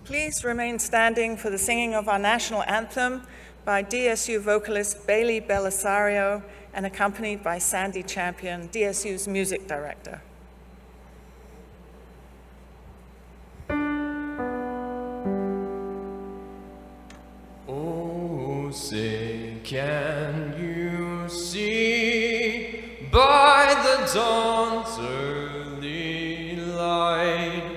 Please remain standing for the singing of our national anthem by DSU vocalist Bailey Belisario and accompanied by Sandy Champion, DSU's music director. Oh, say, can you see by the dawn's early light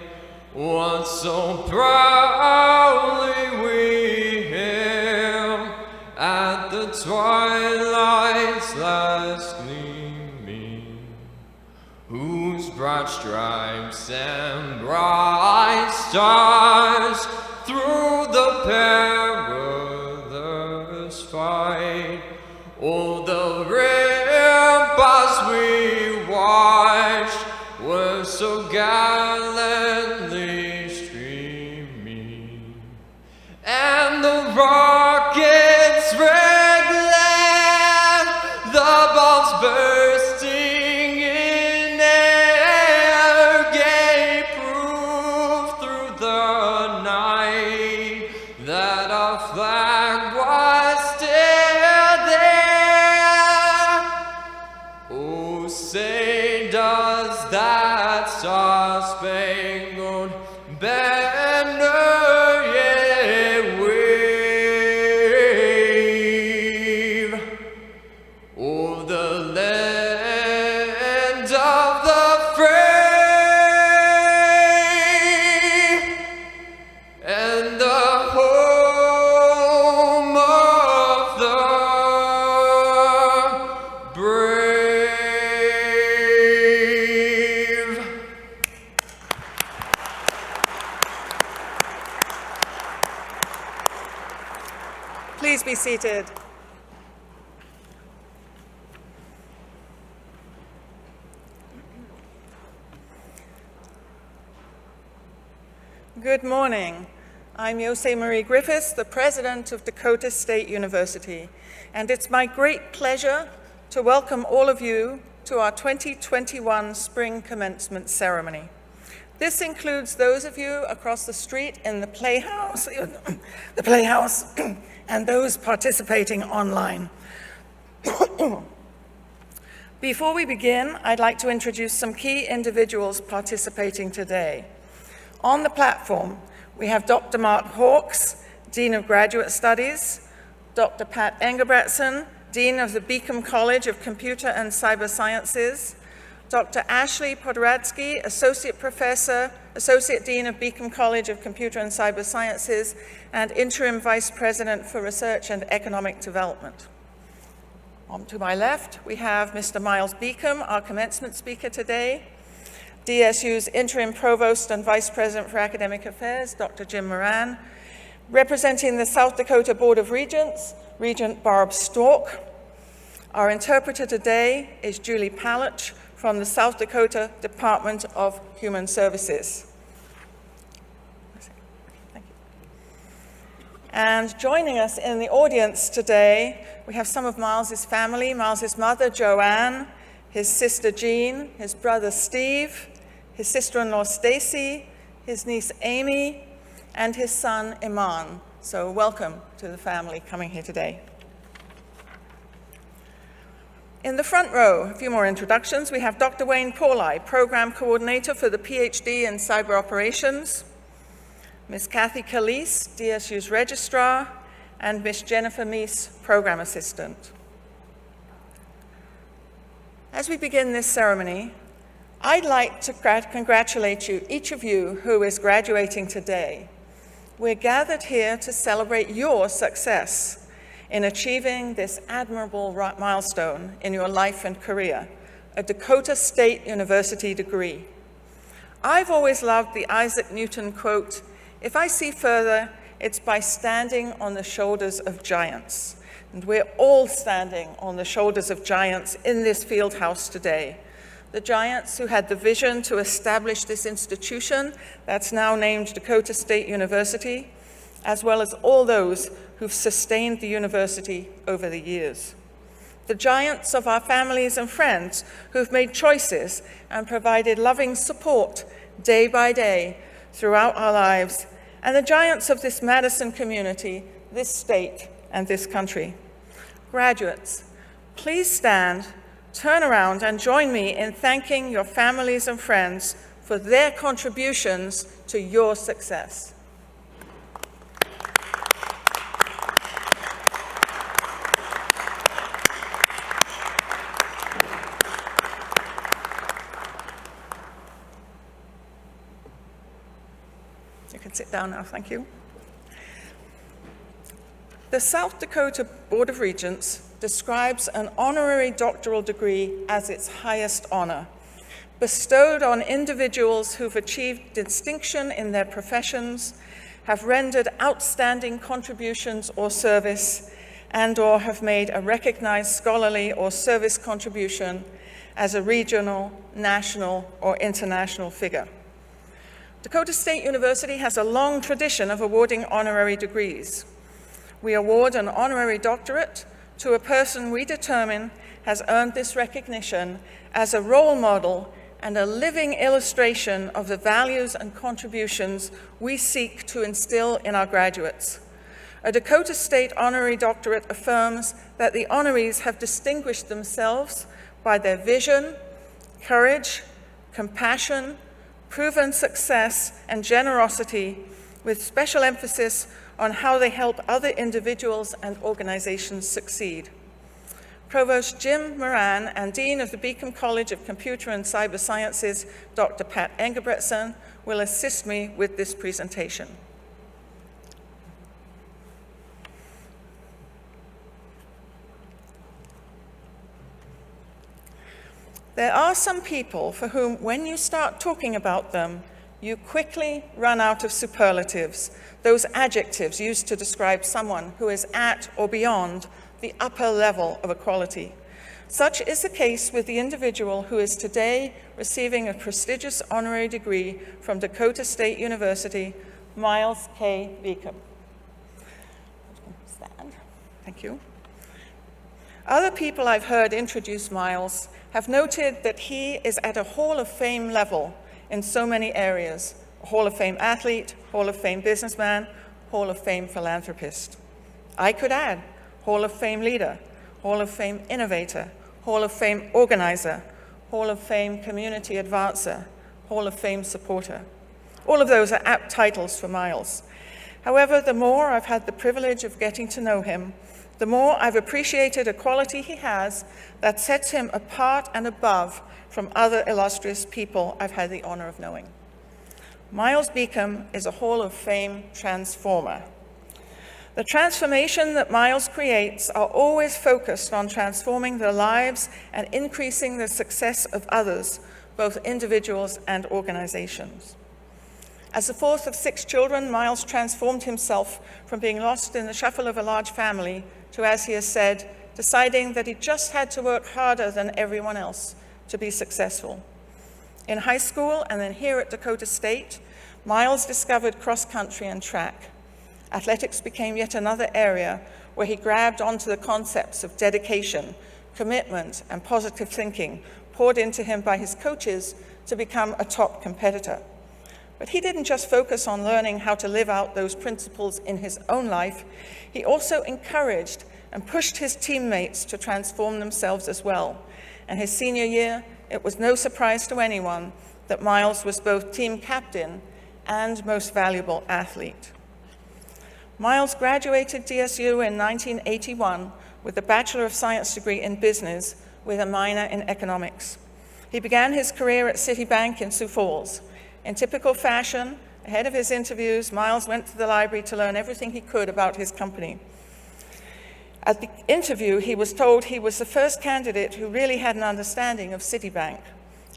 what so proudly we hailed at the twilight's last gleaming, whose broad stripes and bright stars through the perilous fight, oh, the ramparts we watched were so gallantly streaming, and the rockets' red glare, the bombs bursting in air, gave proof through the night that our flag was still there. Oh, say does that star-spangled banner yet wave o'er the land of the free and the home of the brave. Please be seated. Good morning. I'm Yosei Marie Griffiths, the president of Dakota State University, and it's my great pleasure to welcome all of you to our 2021 spring commencement ceremony. This includes those of you across the street in the Playhouse, and those participating online. Before we begin, I'd like to introduce some key individuals participating today. On the platform, we have Dr. Mark Hawkes, Dean of Graduate Studies, Dr. Pat Engebretson, Dean of the Beacom College of Computer and Cyber Sciences, Dr. Ashley Podoradsky, Associate Professor, Associate Dean of Beacom College of Computer and Cyber Sciences, and Interim Vice President for Research and Economic Development. On to my left, we have Mr. Miles Beacom, our commencement speaker today, DSU's Interim Provost and Vice President for Academic Affairs, Dr. Jim Moran, representing the South Dakota Board of Regents, Regent Barb Stork. Our interpreter today is Julie Palach from the South Dakota Department of Human Services. Thank you. And joining us in the audience today, we have some of Miles's family, Miles's mother, Joanne, his sister Jean, his brother Steve, his sister-in-law Stacy, his niece Amy, and his son Iman. So welcome to the family coming here today. In the front row, a few more introductions. We have Dr. Wayne Pauli, Program Coordinator for the PhD in Cyber Operations, Ms. Kathy Calise, DSU's Registrar, and Ms. Jennifer Meese, Program Assistant. As we begin this ceremony, I'd like to congratulate you, each of you who is graduating today. We're gathered here to celebrate your success in achieving this admirable milestone in your life and career, a Dakota State University degree. I've always loved the Isaac Newton quote, "If I see further, it's by standing on the shoulders of giants." And we're all standing on the shoulders of giants in this field house today. The giants who had the vision to establish this institution that's now named Dakota State University, as well as all those who've sustained the university over the years. The giants of our families and friends who've made choices and provided loving support day by day throughout our lives, and the giants of this Madison community, this state, and this country. Graduates, please stand, turn around, and join me in thanking your families and friends for their contributions to your success. You can sit down now, thank you. The South Dakota Board of Regents describes an honorary doctoral degree as its highest honor, bestowed on individuals who've achieved distinction in their professions, have rendered outstanding contributions or service, and/or have made a recognized scholarly or service contribution as a regional, national, or international figure. Dakota State University has a long tradition of awarding honorary degrees. We award an honorary doctorate to a person we determine has earned this recognition as a role model and a living illustration of the values and contributions we seek to instill in our graduates. A Dakota State honorary doctorate affirms that the honorees have distinguished themselves by their vision, courage, compassion, proven success, and generosity, with special emphasis on how they help other individuals and organizations succeed. Provost Jim Moran and Dean of the Beacom College of Computer and Cyber Sciences, Dr. Pat Engebretson, will assist me with this presentation. There are some people for whom, when you start talking about them, you quickly run out of superlatives, those adjectives used to describe someone who is at or beyond the upper level of equality. Such is the case with the individual who is today receiving a prestigious honorary degree from Dakota State University, Miles K. Beacom. Stand. Thank you. Other people I've heard introduce Miles have noted that he is at a Hall of Fame level in so many areas: Hall of Fame athlete, Hall of Fame businessman, Hall of Fame philanthropist. I could add Hall of Fame leader, Hall of Fame innovator, Hall of Fame organizer, Hall of Fame community advancer, Hall of Fame supporter. All of those are apt titles for Miles. However, the more I've had the privilege of getting to know him, the more I've appreciated a quality he has that sets him apart and above from other illustrious people I've had the honor of knowing. Miles Beacom is a Hall of Fame transformer. The transformation that Miles creates are always focused on transforming the lives and increasing the success of others, both individuals and organizations. As the fourth of 6 children, Miles transformed himself from being lost in the shuffle of a large family to, as he has said, deciding that he just had to work harder than everyone else to be successful. In high school and then here at Dakota State, Miles discovered cross-country and track. Athletics became yet another area where he grabbed onto the concepts of dedication, commitment, and positive thinking poured into him by his coaches to become a top competitor. But he didn't just focus on learning how to live out those principles in his own life. He also encouraged and pushed his teammates to transform themselves as well. And his senior year, it was no surprise to anyone that Miles was both team captain and most valuable athlete. Miles graduated DSU in 1981 with a Bachelor of Science degree in business with a minor in economics. He began his career at Citibank in Sioux Falls. In typical fashion, ahead of his interviews, Miles went to the library to learn everything he could about his company. At the interview, he was told he was the first candidate who really had an understanding of Citibank.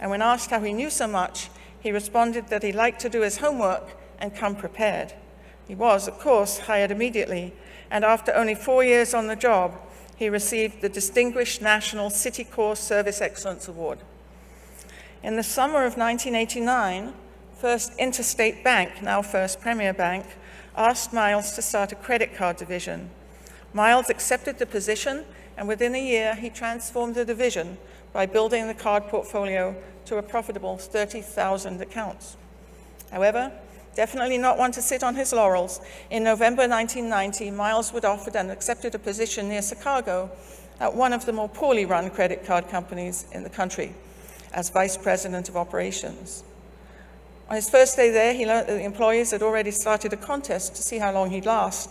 And when asked how he knew so much, he responded that he liked to do his homework and come prepared. He was, of course, hired immediately, and after only 4 years on the job, he received the Distinguished National City Corps Service Excellence Award. In the summer of 1989, First Interstate Bank, now First Premier Bank, asked Miles to start a credit card division. Miles accepted the position, and within a year, he transformed the division by building the card portfolio to a profitable 30,000 accounts. However, Definitely not one to sit on his laurels, in November 1990, Miles was offered and accepted a position near Chicago at one of the more poorly run credit card companies in the country as Vice President of Operations. On his first day there, he learned that the employees had already started a contest to see how long he'd last.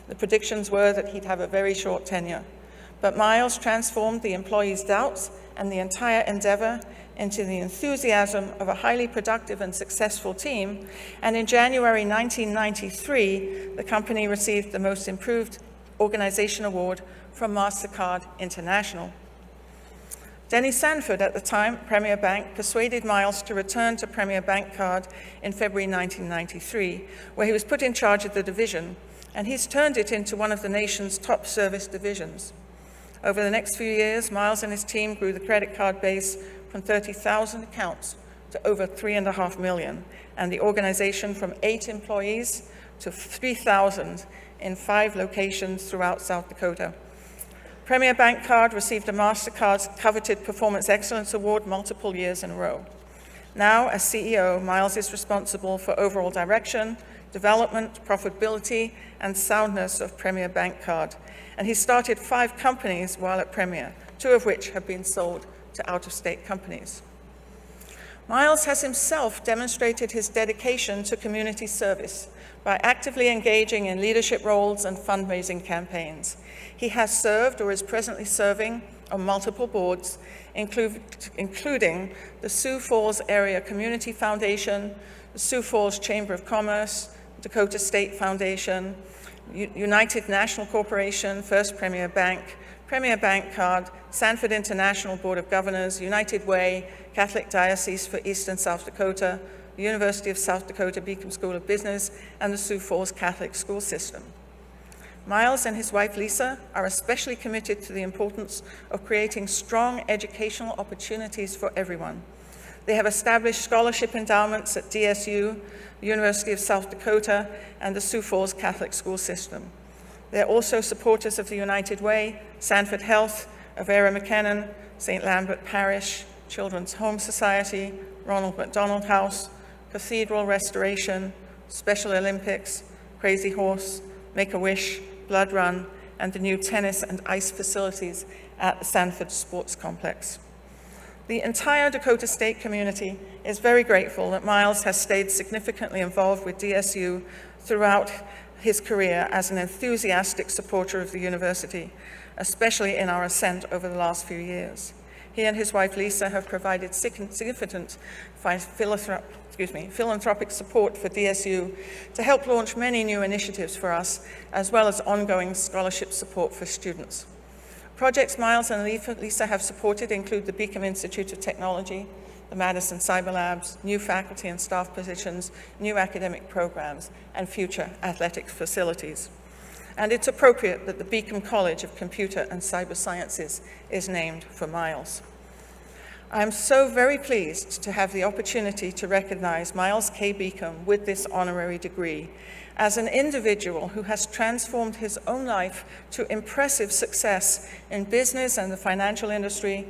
The predictions were that he'd have a very short tenure. But Miles transformed the employees' doubts and the entire endeavor into the enthusiasm of a highly productive and successful team, and in January 1993, the company received the Most Improved Organization Award from MasterCard International. Denny Sanford, at the time Premier Bank, persuaded Miles to return to Premier Bank Card in February 1993, where he was put in charge of the division, and he's turned it into one of the nation's top service divisions. Over the next few years, Miles and his team grew the credit card base from 30,000 accounts to over 3.5 million, and the organization from 8 employees to 3,000 in 5 locations throughout South Dakota. Premier Bank Card received a MasterCard's coveted Performance Excellence Award multiple years in a row. Now, as CEO, Miles is responsible for overall direction, development, profitability, and soundness of Premier Bank Card. And he started 5 companies while at Premier, 2 of which have been sold to out-of-state companies. Miles has himself demonstrated his dedication to community service by actively engaging in leadership roles and fundraising campaigns. He has served or is presently serving on multiple boards, including the Sioux Falls Area Community Foundation, the Sioux Falls Chamber of Commerce, Dakota State Foundation, United National Corporation, First Premier Bank Card, Sanford International Board of Governors, United Way, Catholic Diocese for East and South Dakota, the University of South Dakota Beacom School of Business, and the Sioux Falls Catholic School System. Miles and his wife Lisa are especially committed to the importance of creating strong educational opportunities for everyone. They have established scholarship endowments at DSU, the University of South Dakota, and the Sioux Falls Catholic School System. They're also supporters of the United Way, Sanford Health, Avera McKinnon, St. Lambert Parish, Children's Home Society, Ronald McDonald House, Cathedral Restoration, Special Olympics, Crazy Horse, Make-A-Wish, Blood Run, and the new tennis and ice facilities at the Sanford Sports Complex. The entire Dakota State community is very grateful that Miles has stayed significantly involved with DSU throughout his career as an enthusiastic supporter of the university, especially in our ascent over the last few years. He and his wife Lisa have provided significant philanthropic support for DSU to help launch many new initiatives for us, as well as ongoing scholarship support for students. Projects Miles and Lisa have supported include the Beacom Institute of Technology, the Madison Cyber Labs, new faculty and staff positions, new academic programs, and future athletic facilities. And it's appropriate that the Beacom College of Computer and Cyber Sciences is named for Miles. I'm so very pleased to have the opportunity to recognize Miles K. Beacom with this honorary degree as an individual who has transformed his own life to impressive success in business and the financial industry,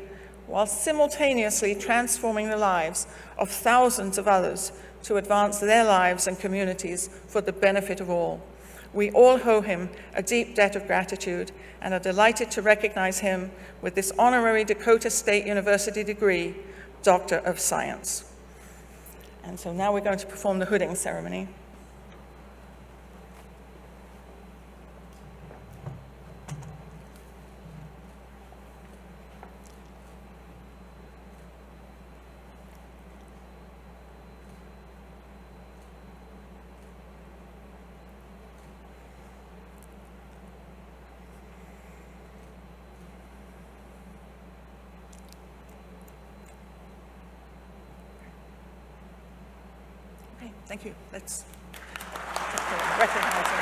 while simultaneously transforming the lives of thousands of others to advance their lives and communities for the benefit of all. We all owe him a deep debt of gratitude and are delighted to recognize him with this honorary Dakota State University degree, Doctor of Science. And so now we're going to perform the hooding ceremony. Thank you. Let's recognize him.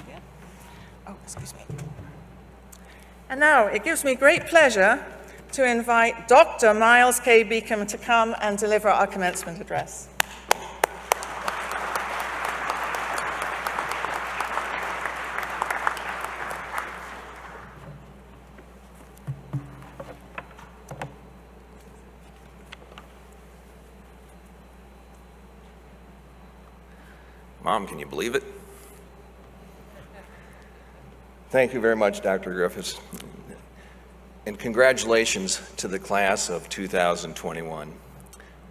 Yeah. Oh, excuse me. And now it gives me great pleasure to invite Dr. Miles K. Beacom to come and deliver our commencement address. Mom, can you believe it? Thank you very much, Dr. Griffiths. And congratulations to the class of 2021.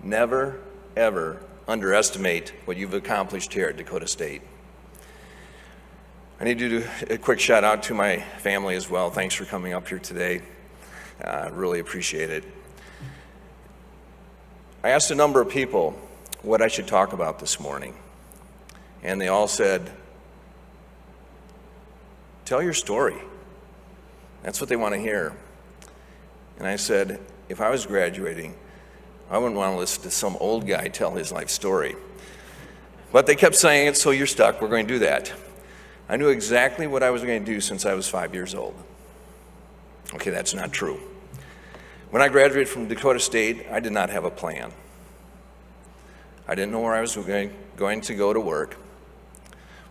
Never, ever underestimate what you've accomplished here at Dakota State. I need to do a quick shout out to my family as well. Thanks for coming up here today. Really appreciate it. I asked a number of people what I should talk about this morning. And they all said, tell your story. That's what they want to hear. And I said, if I was graduating, I wouldn't want to listen to some old guy tell his life story. But they kept saying it, so you're stuck, we're going to do that. I knew exactly what I was going to do since I was 5 years old. Okay, that's not true. When I graduated from Dakota State, I did not have a plan. I didn't know where I was going to go to work.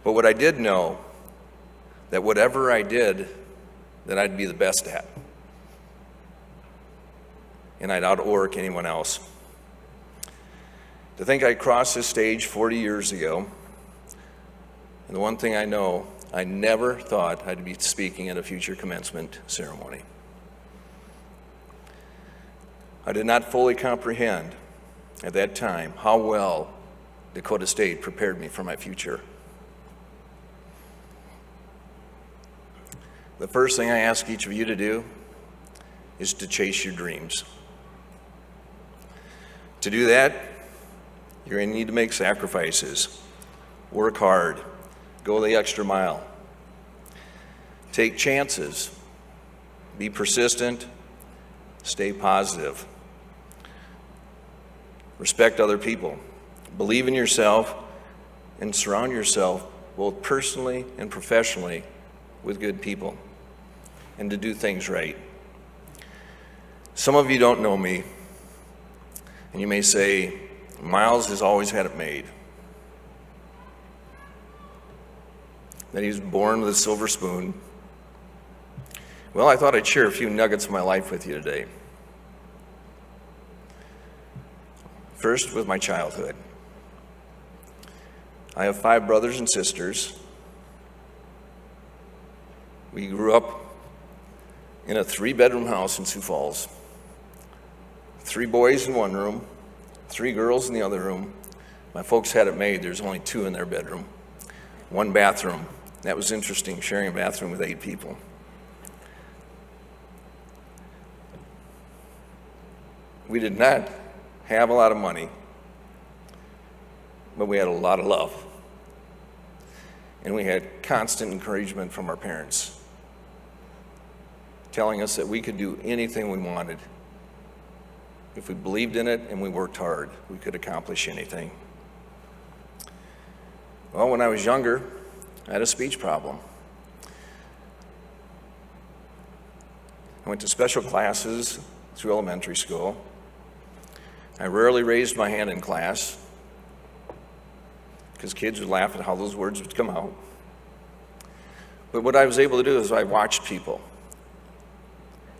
But what I did know, that whatever I did, that I'd be the best at. And I'd outwork anyone else. To think I crossed this stage 40 years ago, and the one thing I know, I never thought I'd be speaking at a future commencement ceremony. I did not fully comprehend at that time how well Dakota State prepared me for my future. The first thing I ask each of you to do is to chase your dreams. To do that, you're going to need to make sacrifices, work hard, go the extra mile, take chances, be persistent, stay positive, respect other people, believe in yourself, and surround yourself both personally and professionally with good people, and to do things right. Some of you don't know me, and you may say, Miles has always had it made. That he was born with a silver spoon. Well, I thought I'd share a few nuggets of my life with you today. First, with my childhood. I have 5 brothers and sisters. We grew up in a 3-bedroom house in Sioux Falls. 3 boys in one room, 3 girls in the other room. My folks had it made. There's only 2 in their bedroom. 1 bathroom. That was interesting, sharing a bathroom with 8 people. We did not have a lot of money, but we had a lot of love. And we had constant encouragement from our parents, telling us that we could do anything we wanted. If we believed in it and we worked hard, we could accomplish anything. Well, when I was younger, I had a speech problem. I went to special classes through elementary school. I rarely raised my hand in class because kids would laugh at how those words would come out. But what I was able to do is I watched people,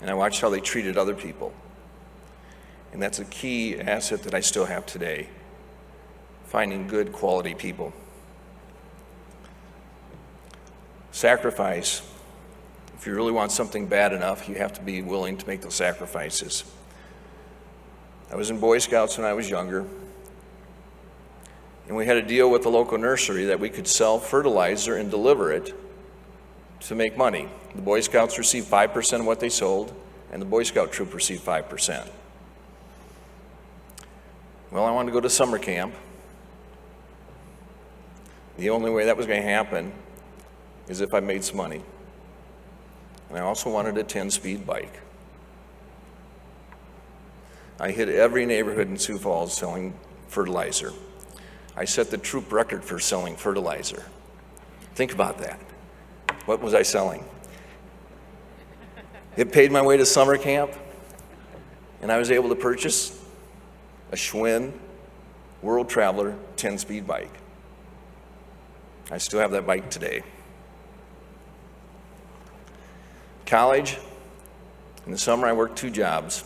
and I watched how they treated other people. And that's a key asset that I still have today, finding good quality people. Sacrifice. If you really want something bad enough, you have to be willing to make those sacrifices. I was in Boy Scouts when I was younger, and we had a deal with the local nursery that we could sell fertilizer and deliver it to make money. The Boy Scouts received 5% of what they sold, and the Boy Scout troop received 5%. Well, I wanted to go to summer camp. The only way that was going to happen is if I made some money. And I also wanted a 10-speed bike. I hit every neighborhood in Sioux Falls selling fertilizer. I set the troop record for selling fertilizer. Think about that. What was I selling? It paid my way to summer camp. and I was able to purchase a Schwinn World Traveler 10-speed bike. I still have that bike today. College, in the summer I worked 2 jobs.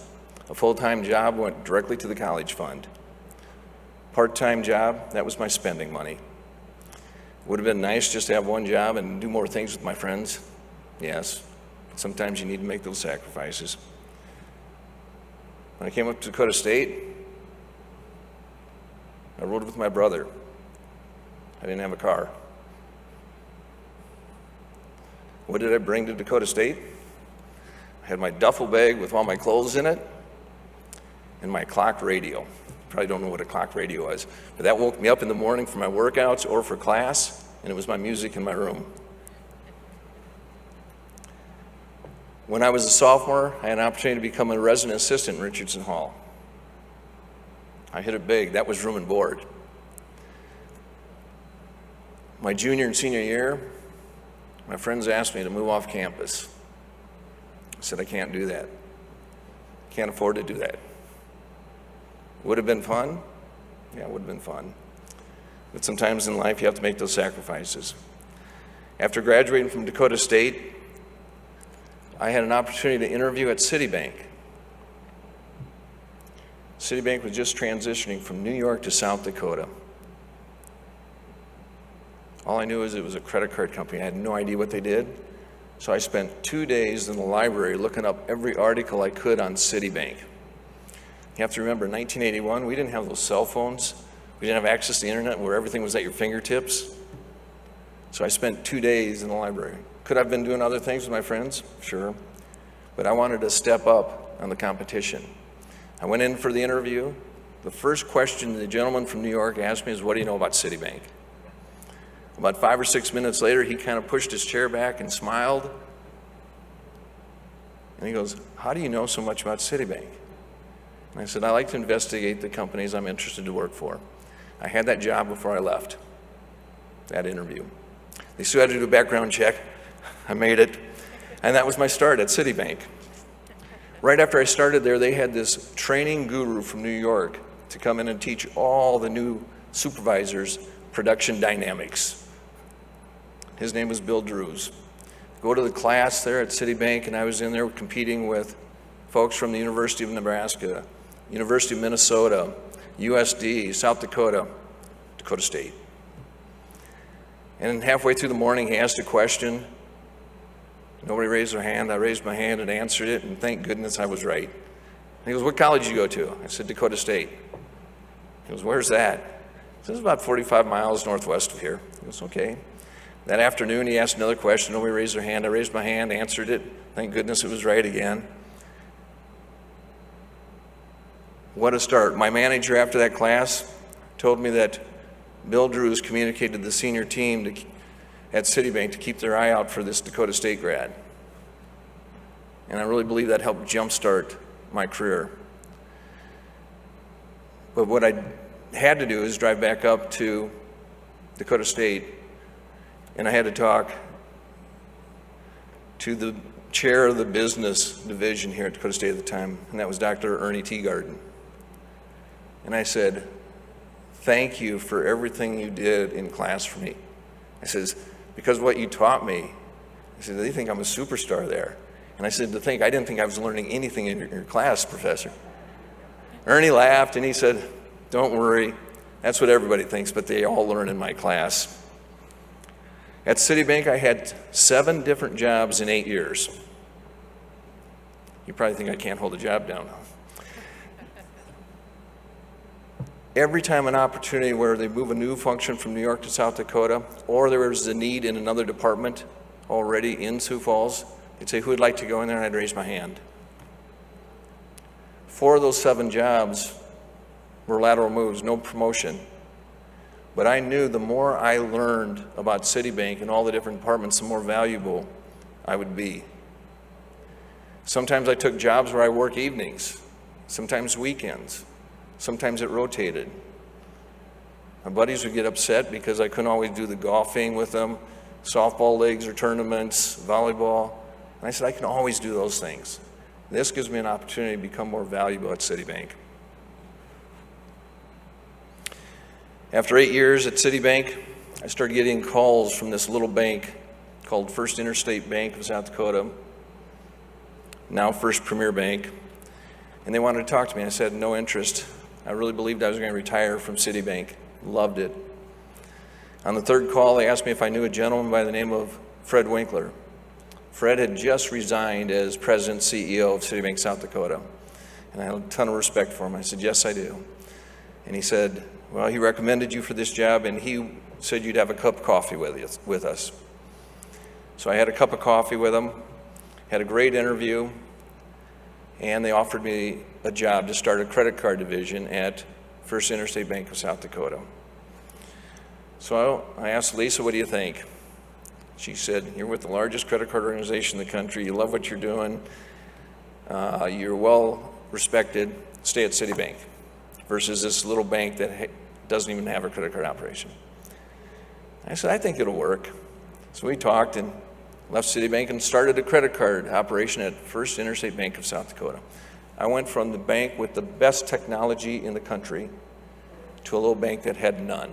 A full-time job went directly to the college fund. Part-time job, that was my spending money. Would have been nice just to have one job and do more things with my friends. Yes, sometimes you need to make those sacrifices. When I came up to Dakota State, I rode with my brother. I didn't have a car. What did I bring to Dakota State? I had my duffel bag with all my clothes in it and my clock radio. Probably don't know what a clock radio is, but that woke me up in the morning for my workouts or for class, and it was my music in my room. When I was a sophomore, I had an opportunity to become a resident assistant in Richardson Hall. I hit it big. That was room and board. My junior and senior year, my friends asked me to move off campus. I said, I can't do that. Can't afford to do that. Would have been fun? Yeah, it would have been fun. But sometimes in life you have to make those sacrifices. After graduating from Dakota State, I had an opportunity to interview at Citibank. Citibank was just transitioning from New York to South Dakota. All I knew was it was a credit card company. I had no idea what they did. So I spent 2 days in the library looking up every article I could on Citibank. You have to remember, in 1981, we didn't have those cell phones. We didn't have access to the internet where everything was at your fingertips. So I spent 2 days in the library. Could I have been doing other things with my friends? Sure. But I wanted to step up on the competition. I went in for the interview. The first question the gentleman from New York asked me is, what do you know about Citibank? About 5 or 6 minutes later, he kind of pushed his chair back and smiled. And he goes, how do you know so much about Citibank? And I said, I like to investigate the companies I'm interested to work for. I had that job before I left that interview. They still had to do a background check. I made it. And that was my start at Citibank. Right after I started there, they had this training guru from New York to come in and teach all the new supervisors production dynamics. His name was Bill Drews. Go to the class there at Citibank, and I was in there competing with folks from the University of Nebraska, University of Minnesota, USD, South Dakota, Dakota State. And halfway through the morning, he asked a question. Nobody raised their hand. I raised my hand and answered it, and thank goodness I was right. And he goes, what college did you go to? I said, Dakota State. He goes, where's that? This is about 45 miles northwest of here. He goes, okay. That afternoon, he asked another question. Nobody raised their hand. I raised my hand, answered it. Thank goodness it was right again. What a start. My manager after that class told me that Bill Drews communicated to the senior team at Citibank to keep their eye out for this Dakota State grad. And I really believe that helped jumpstart my career. But what I had to do is drive back up to Dakota State, and I had to talk to the chair of the business division here at Dakota State at the time, and that was Dr. Ernie Teagarden. And I said, thank you for everything you did in class for me. I says, because of what you taught me. I said, they think I'm a superstar there. And I said, I didn't think I was learning anything in your class, Professor. Ernie laughed and he said, don't worry, that's what everybody thinks, but they all learn in my class. At Citibank, I had 7 different jobs in 8 years. You probably think I can't hold a job down. Every time an opportunity where they move a new function from New York to South Dakota, or there was a need in another department already in Sioux Falls, they'd say, who would like to go in there? And I'd raise my hand. 4 of those 7 jobs were lateral moves, no promotion. But I knew the more I learned about Citibank and all the different departments, the more valuable I would be. Sometimes I took jobs where I work evenings, sometimes weekends. Sometimes it rotated. My buddies would get upset because I couldn't always do the golfing with them, softball leagues or tournaments, volleyball. And I said, I can always do those things. This gives me an opportunity to become more valuable at Citibank. After 8 years at Citibank, I started getting calls from this little bank called First Interstate Bank of South Dakota, now First Premier Bank, and they wanted to talk to me. I said, no interest. I really believed I was going to retire from Citibank. Loved it. On the third call, they asked me if I knew a gentleman by the name of Fred Winkler. Fred had just resigned as president CEO of Citibank South Dakota, and I had a ton of respect for him. I said, yes, I do. And he said, well, he recommended you for this job, and he said you'd have a cup of coffee with us. So I had a cup of coffee with him, had a great interview, and they offered me a job to start a credit card division at First Interstate Bank of South Dakota. So I asked Lisa, what do you think? She said, you're with the largest credit card organization in the country, you love what you're doing, you're well respected, stay at Citibank, versus this little bank that doesn't even have a credit card operation. I said, I think it'll work. So we talked and left Citibank and started a credit card operation at First Interstate Bank of South Dakota. I went from the bank with the best technology in the country to a little bank that had none.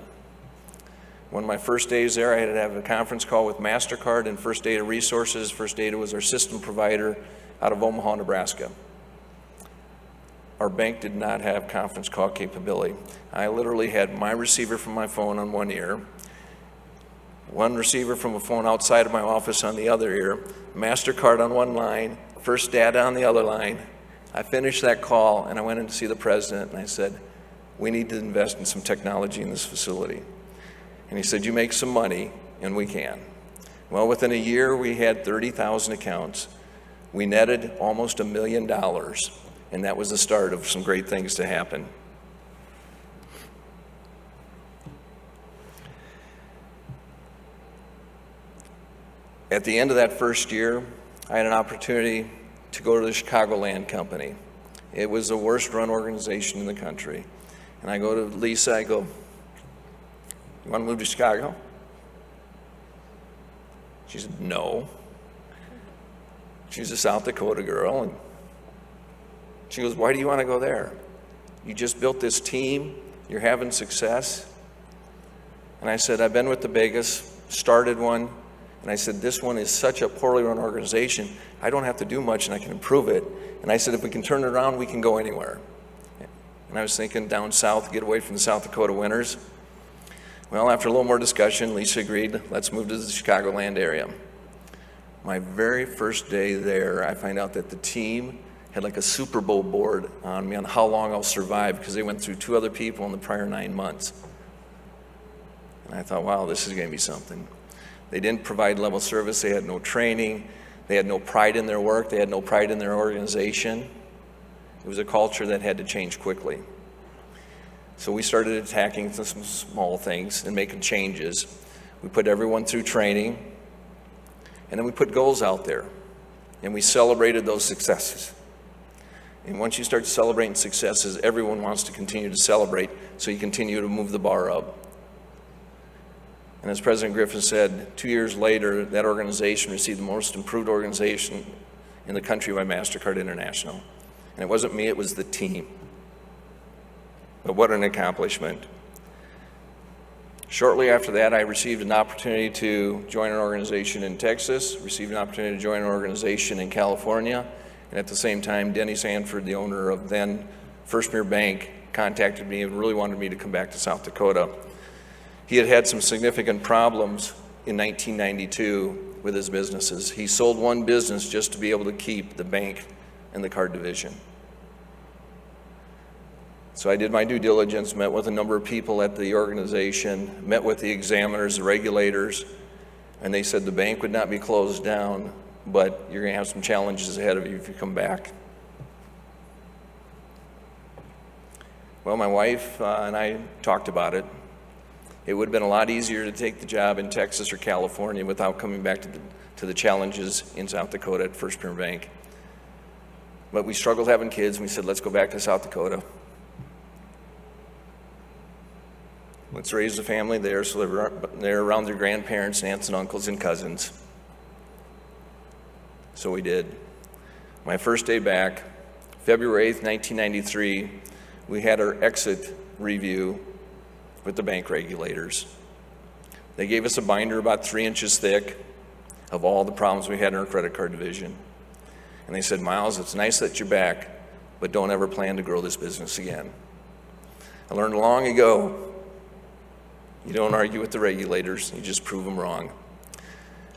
One of my first days there, I had to have a conference call with MasterCard and First Data Resources. First Data was our system provider out of Omaha, Nebraska. Our bank did not have conference call capability. I literally had my receiver from my phone on one ear, one receiver from a phone outside of my office on the other ear, MasterCard on one line, First Data on the other line. I finished that call and I went in to see the president and I said, we need to invest in some technology in this facility. And he said, you make some money, and we can. Well, within a year, we had 30,000 accounts. We netted almost $1 million, and that was the start of some great things to happen. At the end of that first year, I had an opportunity to go to the Chicagoland Company. It was the worst run organization in the country. And I go to Lisa, I go, you want to move to Chicago? She said, no. She's a South Dakota girl. And she goes, why do you want to go there? You just built this team. You're having success. And I said, I've been with the Vegas, started one. And I said, this one is such a poorly run organization. I don't have to do much and I can improve it. And I said, if we can turn it around, we can go anywhere. And I was thinking down south, get away from the South Dakota winters. Well, after a little more discussion, Lisa agreed, let's move to the Chicagoland area. My very first day there, I find out that the team had like a Super Bowl board on me on how long I'll survive because they went through 2 other people in the prior 9 months. And I thought, wow, this is going to be something. They didn't provide level service, they had no training, they had no pride in their work, they had no pride in their organization. It was a culture that had to change quickly. So we started attacking some small things and making changes. We put everyone through training, and then we put goals out there, and we celebrated those successes. And once you start celebrating successes, everyone wants to continue to celebrate, so you continue to move the bar up. And as President Griffin said, 2 years later, that organization received the most improved organization in the country by MasterCard International. And it wasn't me, it was the team. But what an accomplishment. Shortly after that, I received an opportunity to join an organization in Texas, received an opportunity to join an organization in California, and at the same time, Denny Sanford, the owner of then First Premier Bank, contacted me and really wanted me to come back to South Dakota. He had had some significant problems in 1992 with his businesses. He sold one business just to be able to keep the bank and the card division. So I did my due diligence, met with a number of people at the organization, met with the examiners, the regulators, and they said the bank would not be closed down, but you're going to have some challenges ahead of you if you come back. Well, my wife and I talked about it. It would have been a lot easier to take the job in Texas or California without coming back to the challenges in South Dakota at First Premier Bank. But we struggled having kids, and we said, let's go back to South Dakota. Let's raise a family there so they're around their grandparents, aunts and uncles and cousins. So we did. My first day back, February 8th, 1993, we had our exit review with the bank regulators. They gave us a binder about 3 inches thick of all the problems we had in our credit card division. And they said, Miles, it's nice that you're back, but don't ever plan to grow this business again. I learned long ago, you don't argue with the regulators, you just prove them wrong.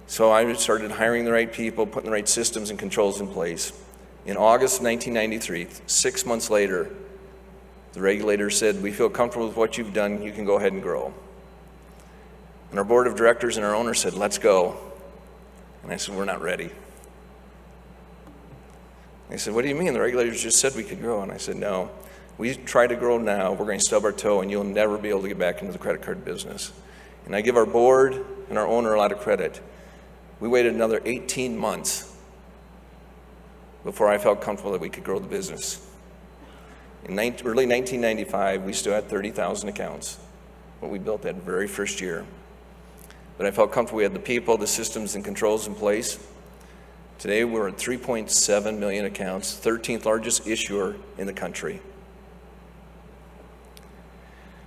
So I started hiring the right people, putting the right systems and controls in place. In August 1993, 6 months later, the regulators said, we feel comfortable with what you've done, you can go ahead and grow. And our board of directors and our owner said, let's go. And I said, we're not ready. They said, what do you mean? The regulators just said we could grow. And I said, no, we try to grow now, we're going to stub our toe and you'll never be able to get back into the credit card business. And I give our board and our owner a lot of credit. We waited another 18 months before I felt comfortable that we could grow the business. In early 1995, we still had 30,000 accounts, what we built that very first year. But I felt comfortable we had the people, the systems, and controls in place. Today, we're at 3.7 million accounts, 13th largest issuer in the country.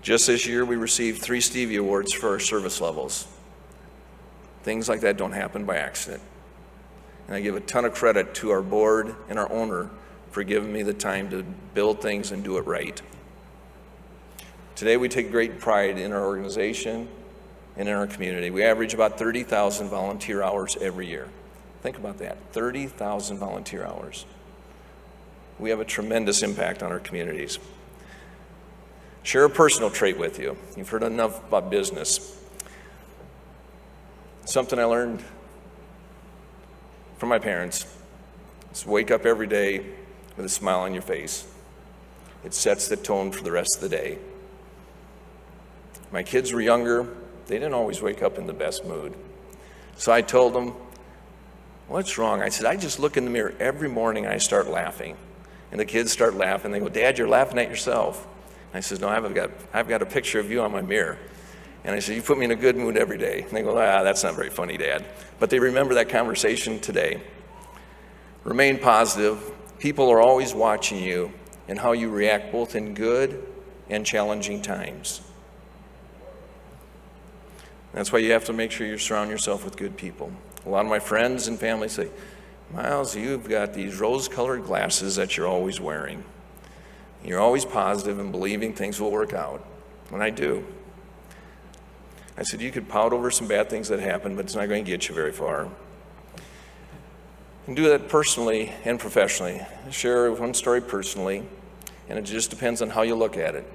Just this year, we received 3 Stevie Awards for our service levels. Things like that don't happen by accident. And I give a ton of credit to our board and our owner for giving me the time to build things and do it right. Today, we take great pride in our organization and in our community. We average about 30,000 volunteer hours every year. Think about that, 30,000 volunteer hours. We have a tremendous impact on our communities. Share a personal trait with you. You've heard enough about business. Something I learned from my parents is wake up every day with a smile on your face. It sets the tone for the rest of the day. My kids were younger. They didn't always wake up in the best mood. So I told them, what's wrong? I said, I just look in the mirror every morning and I start laughing. And the kids start laughing. They go, Dad, you're laughing at yourself. And I said, no, I've got a picture of you on my mirror. And I said, you put me in a good mood every day. And they go, that's not very funny, Dad. But they remember that conversation today. Remain positive. People are always watching you and how you react both in good and challenging times. That's why you have to make sure you surround yourself with good people. A lot of my friends and family say, Miles, you've got these rose-colored glasses that you're always wearing. You're always positive and believing things will work out. And I do. I said, you could pout over some bad things that happen, but it's not going to get you very far. And do that personally and professionally. Share one story personally, and it just depends on how you look at it.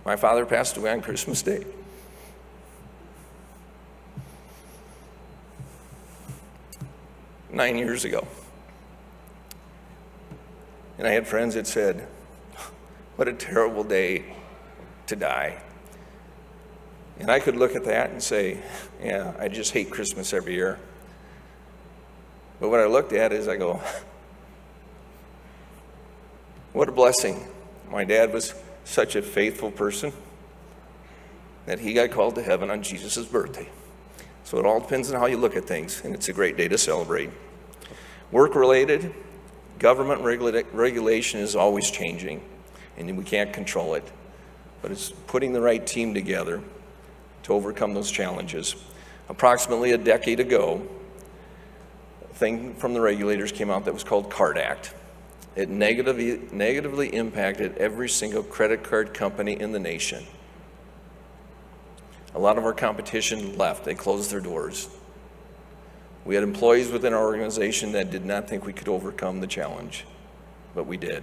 My father passed away on Christmas Day. Nine years ago. And I had friends that said, what a terrible day to die. And I could look at that and say, yeah, I just hate Christmas every year. But what I looked at is I go, what a blessing. My dad was such a faithful person that he got called to heaven on Jesus' birthday. So it all depends on how you look at things, and it's a great day to celebrate. Work-related, government regulation is always changing, and we can't control it. But it's putting the right team together to overcome those challenges. Approximately a decade ago, a thing from the regulators came out that was called CARD Act. It negatively impacted every single credit card company in the nation. A lot of our competition left. They closed their doors. We had employees within our organization that did not think we could overcome the challenge, but we did.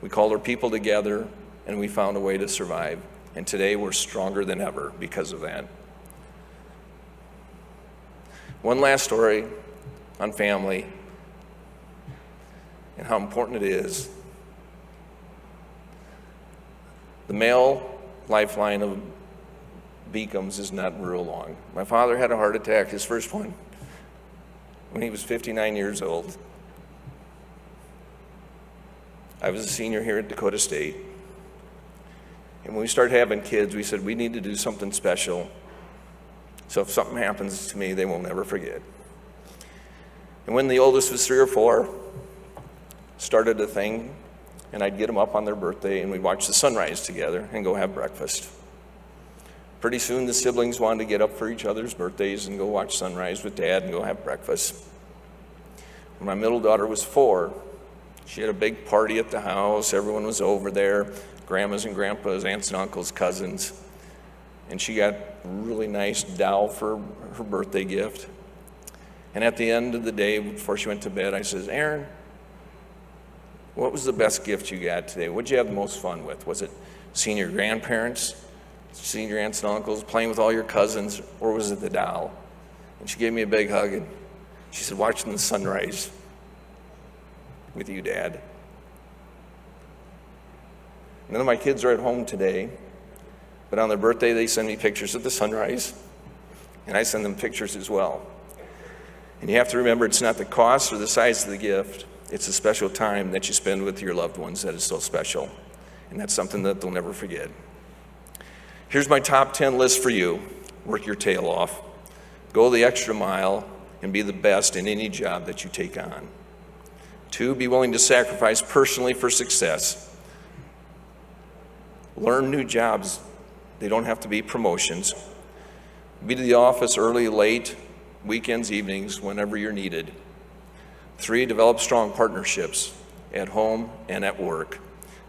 We called our people together and we found a way to survive. And today we're stronger than ever because of that. One last story on family and how important it is. The male lifeline of Beacom's is not real long. My father had a heart attack, his first one, when he was 59 years old. I was a senior here at Dakota State. And when we started having kids, we said we need to do something special. So if something happens to me, they will never forget. And when the oldest was 3 or 4, started a thing, and I'd get them up on their birthday, and we'd watch the sunrise together and go have breakfast. Pretty soon the siblings wanted to get up for each other's birthdays and go watch sunrise with Dad and go have breakfast. When my middle daughter was 4, she had a big party at the house. Everyone was over there, grandmas and grandpas, aunts and uncles, cousins. And she got a really nice doll for her birthday gift. And at the end of the day, before she went to bed, I says, Aaron, what was the best gift you got today? What did you have the most fun with? Was it seeing your grandparents, seeing your aunts and uncles, playing with all your cousins, or was it the doll? And she gave me a big hug, and she said, watching the sunrise with you, Dad. None of my kids are at home today, but on their birthday, they send me pictures of the sunrise, and I send them pictures as well. And you have to remember, it's not the cost or the size of the gift, it's the special time that you spend with your loved ones that is so special. And that's something that they'll never forget. Here's my top 10 list for you. Work your tail off. Go the extra mile and be the best in any job that you take on. 2, be willing to sacrifice personally for success. Learn new jobs. They don't have to be promotions. Be to the office early, late, weekends, evenings, whenever you're needed. 3, develop strong partnerships at home and at work.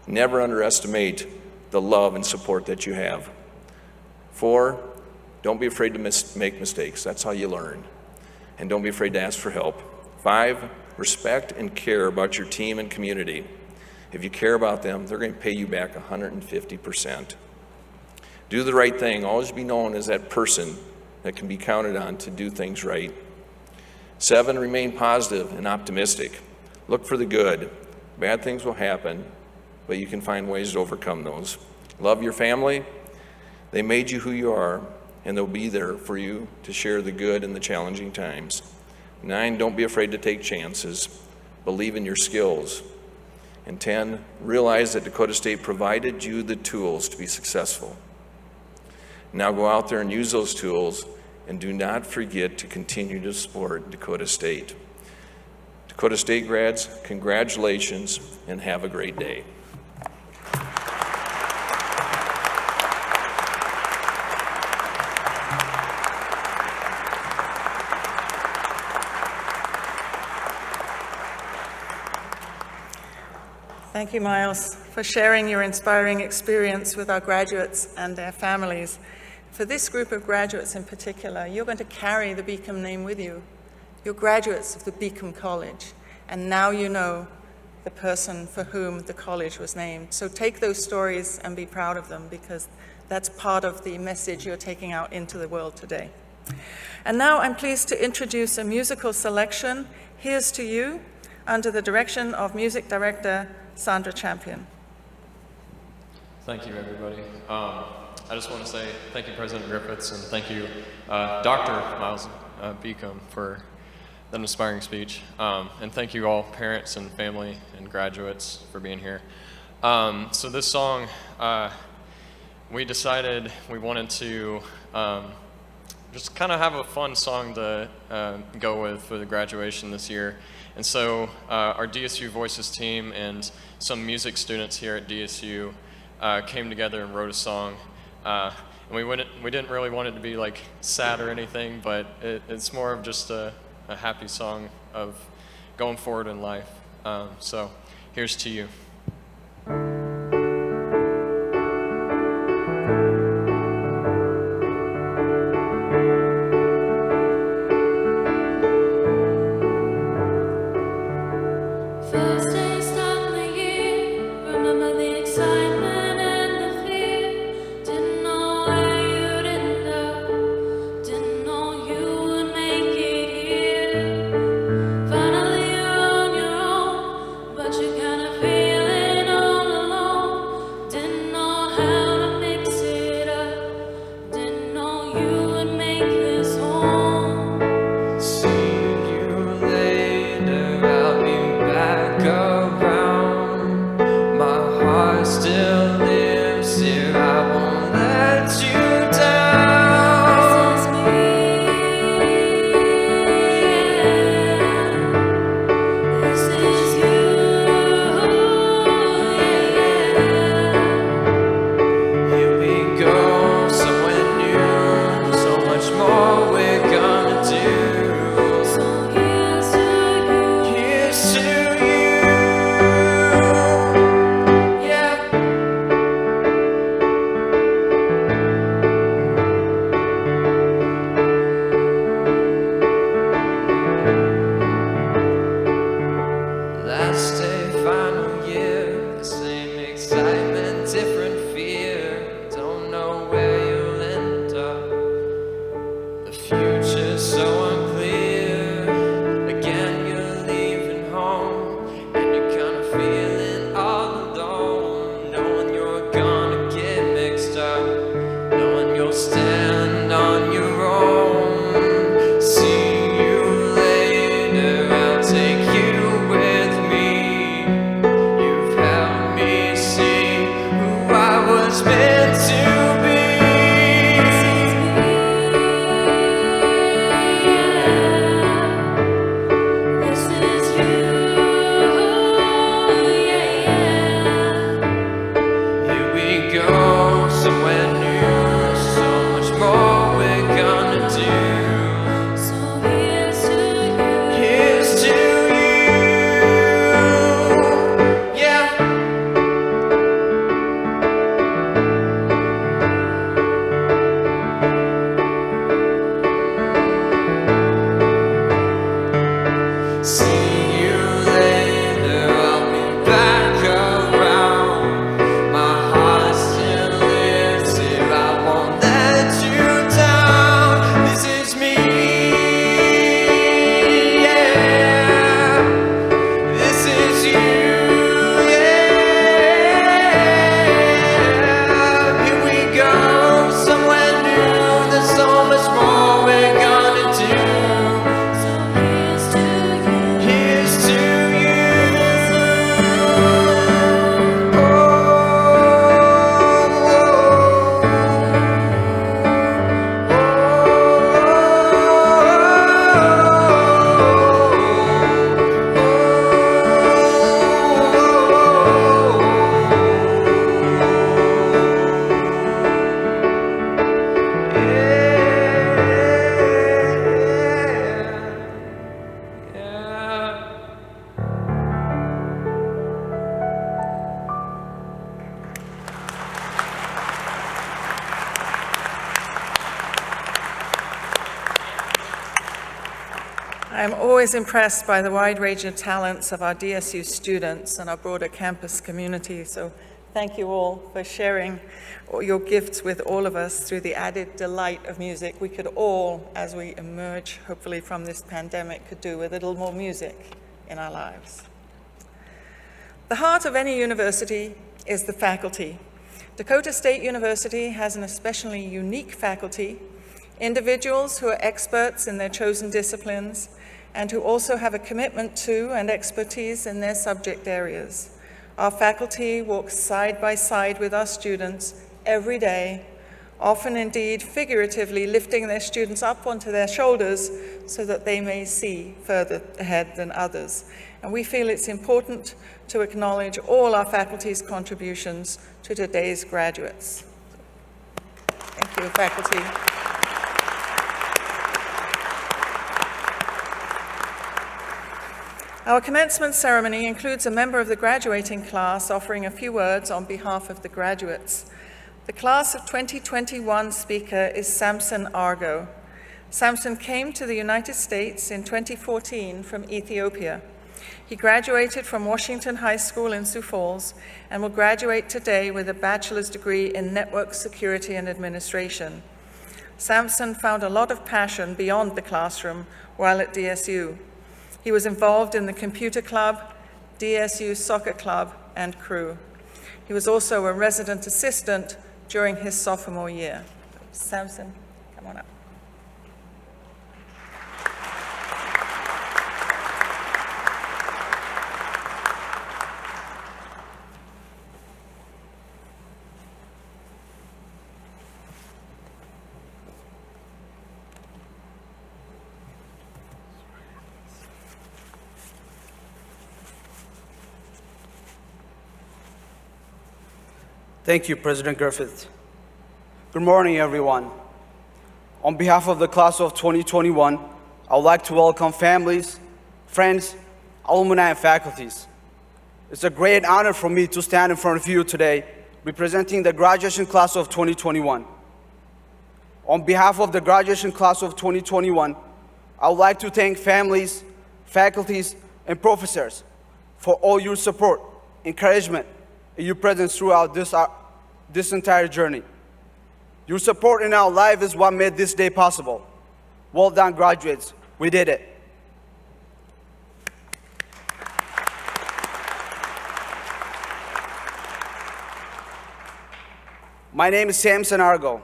Never underestimate the love and support that you have. 4, don't be afraid to make mistakes. That's how you learn. And don't be afraid to ask for help. 5, respect and care about your team and community. If you care about them, they're going to pay you back 150%. Do the right thing. Always be known as that person that can be counted on to do things right. 7, remain positive and optimistic. Look for the good. Bad things will happen, but you can find ways to overcome those. Love your family. They made you who you are, and they'll be there for you to share the good in the challenging times. 9, don't be afraid to take chances. Believe in your skills. And 10, realize that Dakota State provided you the tools to be successful. Now go out there and use those tools, and do not forget to continue to support Dakota State. Dakota State grads, congratulations, and have a great day. Thank you, Miles, for sharing your inspiring experience with our graduates and their families. For this group of graduates in particular, you're going to carry the Beacom name with you. You're graduates of the Beacom College, and now you know the person for whom the college was named. So take those stories and be proud of them, because that's part of the message you're taking out into the world today. And now I'm pleased to introduce a musical selection, Here's to You, under the direction of music director Sandra Champion. Thank you, everybody. I just want to say thank you, President Griffiths, and thank you, Dr. Miles Beacom, for that inspiring speech. And thank you all, parents and family and graduates, for being here. So this song, we decided we wanted to just kind of have a fun song to go with for the graduation this year. And so our DSU Voices team and some music students here at DSU came together and wrote a song. And we didn't really want it to be like sad or anything, but it's more of just a happy song of going forward in life. So here's to you. Finally you're on your own, but you kinda feel last day, final year, the same excitement, different fear. Don't know where you'll end up. The future's so unclear. Again, you're leaving home, and you're kind of feeling all alone, knowing you're gonna get mixed up, knowing you'll stand on your own. See you later, I'll take you with me. You've helped me see who I was meant to be. This is you, Here we go, somewhere new, so much more we're gonna do. so here's to you. Here's to you, yeah. See you later, I'll be back around. My heart still lives here, I won't let you down. This is me, yeah. This is you, yeah. Here we go, somewhere new. There's so much more we're gonna do. So here's to you. Here's to you. Yeah. I am always impressed by the wide range of talents of our DSU students and our broader campus community. So thank you all for sharing all your gifts with all of us through the added delight of music. We could all, as we emerge, hopefully, from this pandemic, could do with a little more music in our lives. The heart of any university is the faculty. Dakota State University has an especially unique faculty, individuals who are experts in their chosen disciplines and who also have a commitment to and expertise in their subject areas. Our faculty works side by side with our students every day, often indeed figuratively lifting their students up onto their shoulders so that they may see further ahead than others. And we feel it's important to acknowledge all our faculty's contributions to today's graduates. Thank you, faculty. Our commencement ceremony includes a member of the graduating class offering a few words on behalf of the graduates. The class of 2021 speaker is Samson Argo. Samson came to the United States in 2014 from Ethiopia. He graduated from Washington High School in Sioux Falls and will graduate today with a bachelor's degree in network security and administration. Samson found a lot of passion beyond the classroom while at DSU. He was involved in the computer club, DSU soccer club, and crew. He was also a resident assistant during his sophomore year. Samson, come on up. Thank you, President Griffith. Good morning, everyone. On behalf of the class of 2021, I would like to welcome families, friends, alumni, and faculties. It's a great honor for me to stand in front of you today, representing the graduation class of 2021. On behalf of the graduation class of 2021, I would like to thank families, faculties, and professors for all your support, encouragement, and your presence throughout this entire journey. Your support in our life is what made this day possible. Well done, graduates. We did it. My name is Samson Argo.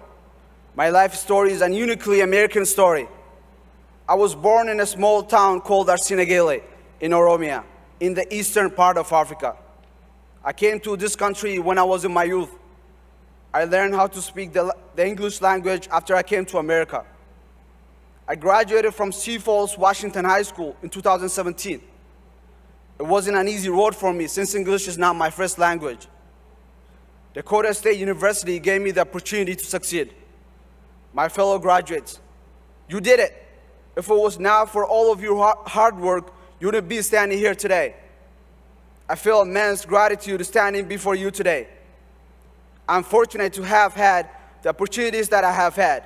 My life story is a uniquely American story. I was born in a small town called Arsinagele in Oromia, in the eastern part of Africa. I came to this country when I was in my youth. I learned how to speak the English language after I came to America. I graduated from Sioux Falls, Washington High School in 2017. It wasn't an easy road for me since English is not my first language. Dakota State University gave me the opportunity to succeed. My fellow graduates, you did it. If it was not for all of your hard work, you wouldn't be standing here today. I feel immense gratitude standing before you today. I'm fortunate to have had the opportunities that I have had.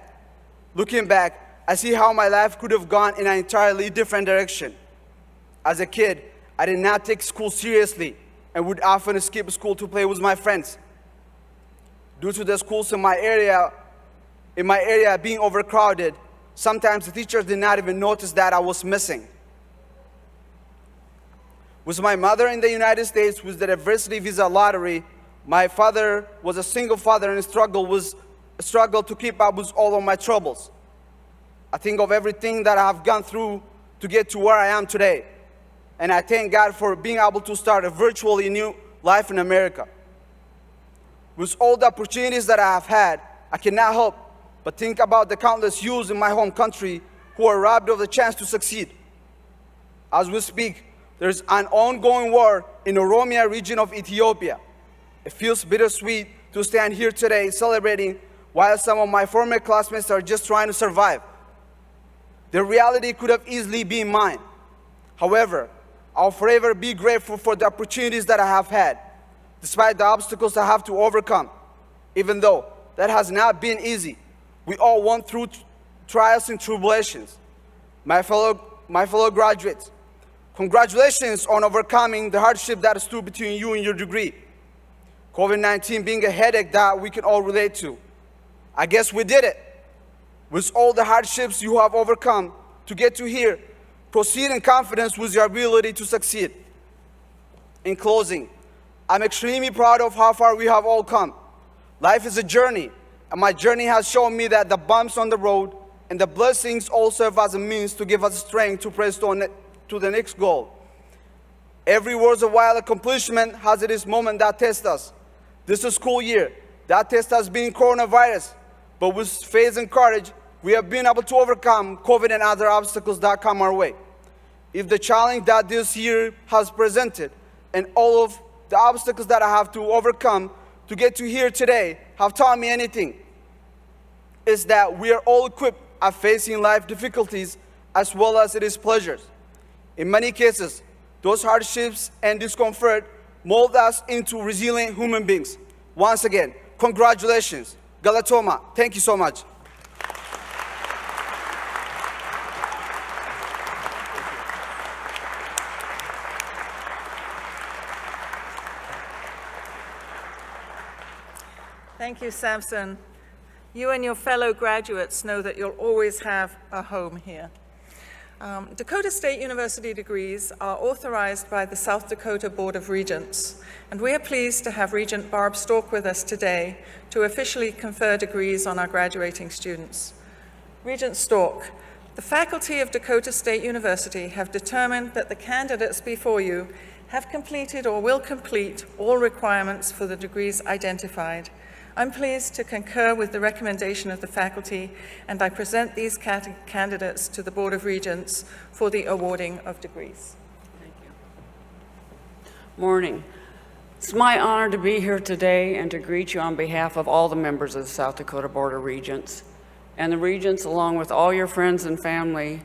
Looking back, I see how my life could have gone in an entirely different direction. As a kid, I did not take school seriously and would often skip school to play with my friends. Due to the schools in my area being overcrowded, sometimes the teachers did not even notice that I was missing. With my mother in the United States with the diversity visa lottery, my father was a single father and struggled to keep up with all of my troubles. I think of everything that I have gone through to get to where I am today. And I thank God for being able to start a virtually new life in America. With all the opportunities that I have had, I cannot help but think about the countless youths in my home country who are robbed of the chance to succeed. As we speak, there's an ongoing war in the Oromia region of Ethiopia. It feels bittersweet to stand here today celebrating while some of my former classmates are just trying to survive. Their reality could have easily been mine. However, I'll forever be grateful for the opportunities that I have had, despite the obstacles I have to overcome. Even though that has not been easy, we all went through trials and tribulations. My fellow graduates, congratulations on overcoming the hardship that stood between you and your degree. COVID-19 being a headache that we can all relate to. I guess we did it. With all the hardships you have overcome to get to here, proceed in confidence with your ability to succeed. In closing, I'm extremely proud of how far we have all come. Life is a journey, and my journey has shown me that the bumps on the road and the blessings all serve as a means to give us strength to press to the next goal. Every worthwhile accomplishment has its moment that tests us. This school year, that test has been coronavirus, but with faith and courage, we have been able to overcome COVID and other obstacles that come our way. If the challenge that this year has presented and all of the obstacles that I have to overcome to get to here today have taught me anything, is that we are all equipped at facing life difficulties as well as its pleasures. In many cases, those hardships and discomfort mold us into resilient human beings. Once again, congratulations. Galatoma, thank you so much. Thank you, Samson. You and your fellow graduates know that you'll always have a home here. Dakota State University degrees are authorized by the South Dakota Board of Regents, and we are pleased to have Regent Barb Stork with us today to officially confer degrees on our graduating students. Regent Stork, the faculty of Dakota State University have determined that the candidates before you have completed or will complete all requirements for the degrees identified. I'm pleased to concur with the recommendation of the faculty, and I present these candidates to the Board of Regents for the awarding of degrees. Thank you. Morning. It's my honor to be here today and to greet you on behalf of all the members of the South Dakota Board of Regents. And the Regents, along with all your friends and family,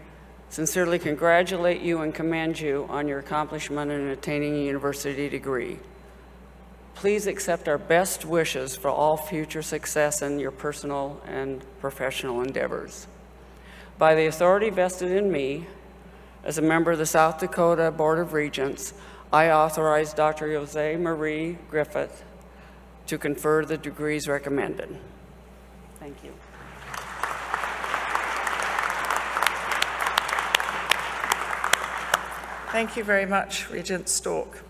sincerely congratulate you and commend you on your accomplishment in attaining a university degree. Please accept our best wishes for all future success in your personal and professional endeavors. By the authority vested in me as a member of the South Dakota Board of Regents, I authorize Dr. Jose Marie Griffith to confer the degrees recommended. Thank you. Thank you very much, Regent Stork.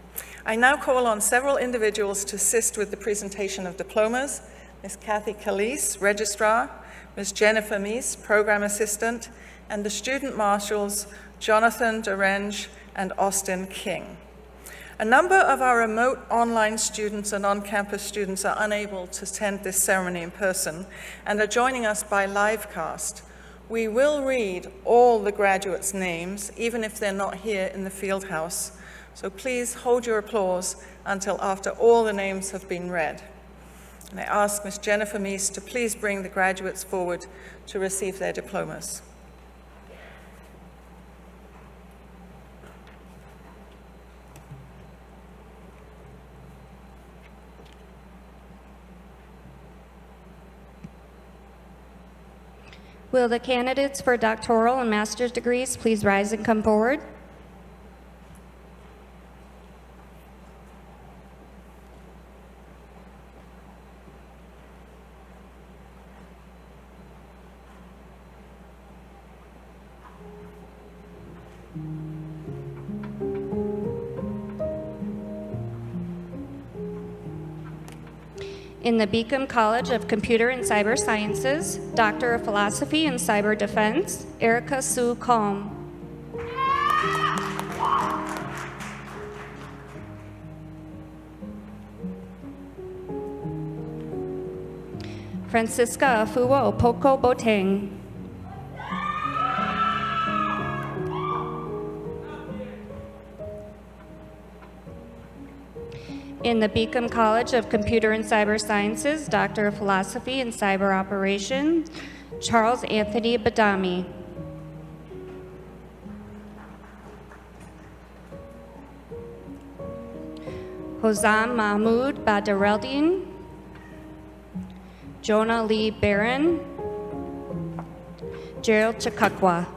I now call on several individuals to assist with the presentation of diplomas. Ms. Kathy Calise, Registrar, Ms. Jennifer Meese, Program Assistant, and the Student Marshals, Jonathan Derenge and Austin King. A number of our remote online students and on-campus students are unable to attend this ceremony in person and are joining us by livecast. We will read all the graduates' names, even if they're not here in the field house. So please hold your applause until after all the names have been read. And I ask Ms. Jennifer Meese to please bring the graduates forward to receive their diplomas. Will the candidates for doctoral and master's degrees please rise and come forward? In the Beacom College of Computer and Cyber Sciences, Doctor of Philosophy in Cyber Defense, Erica Sue Calm. Francisca Afua Opoko Boteng. In the Beacom College of Computer and Cyber Sciences, Doctor of Philosophy in Cyber Operations, Charles Anthony Badami. Hosam Mahmoud Badareldin, Jonah Lee Barron, Gerald Chakakwa.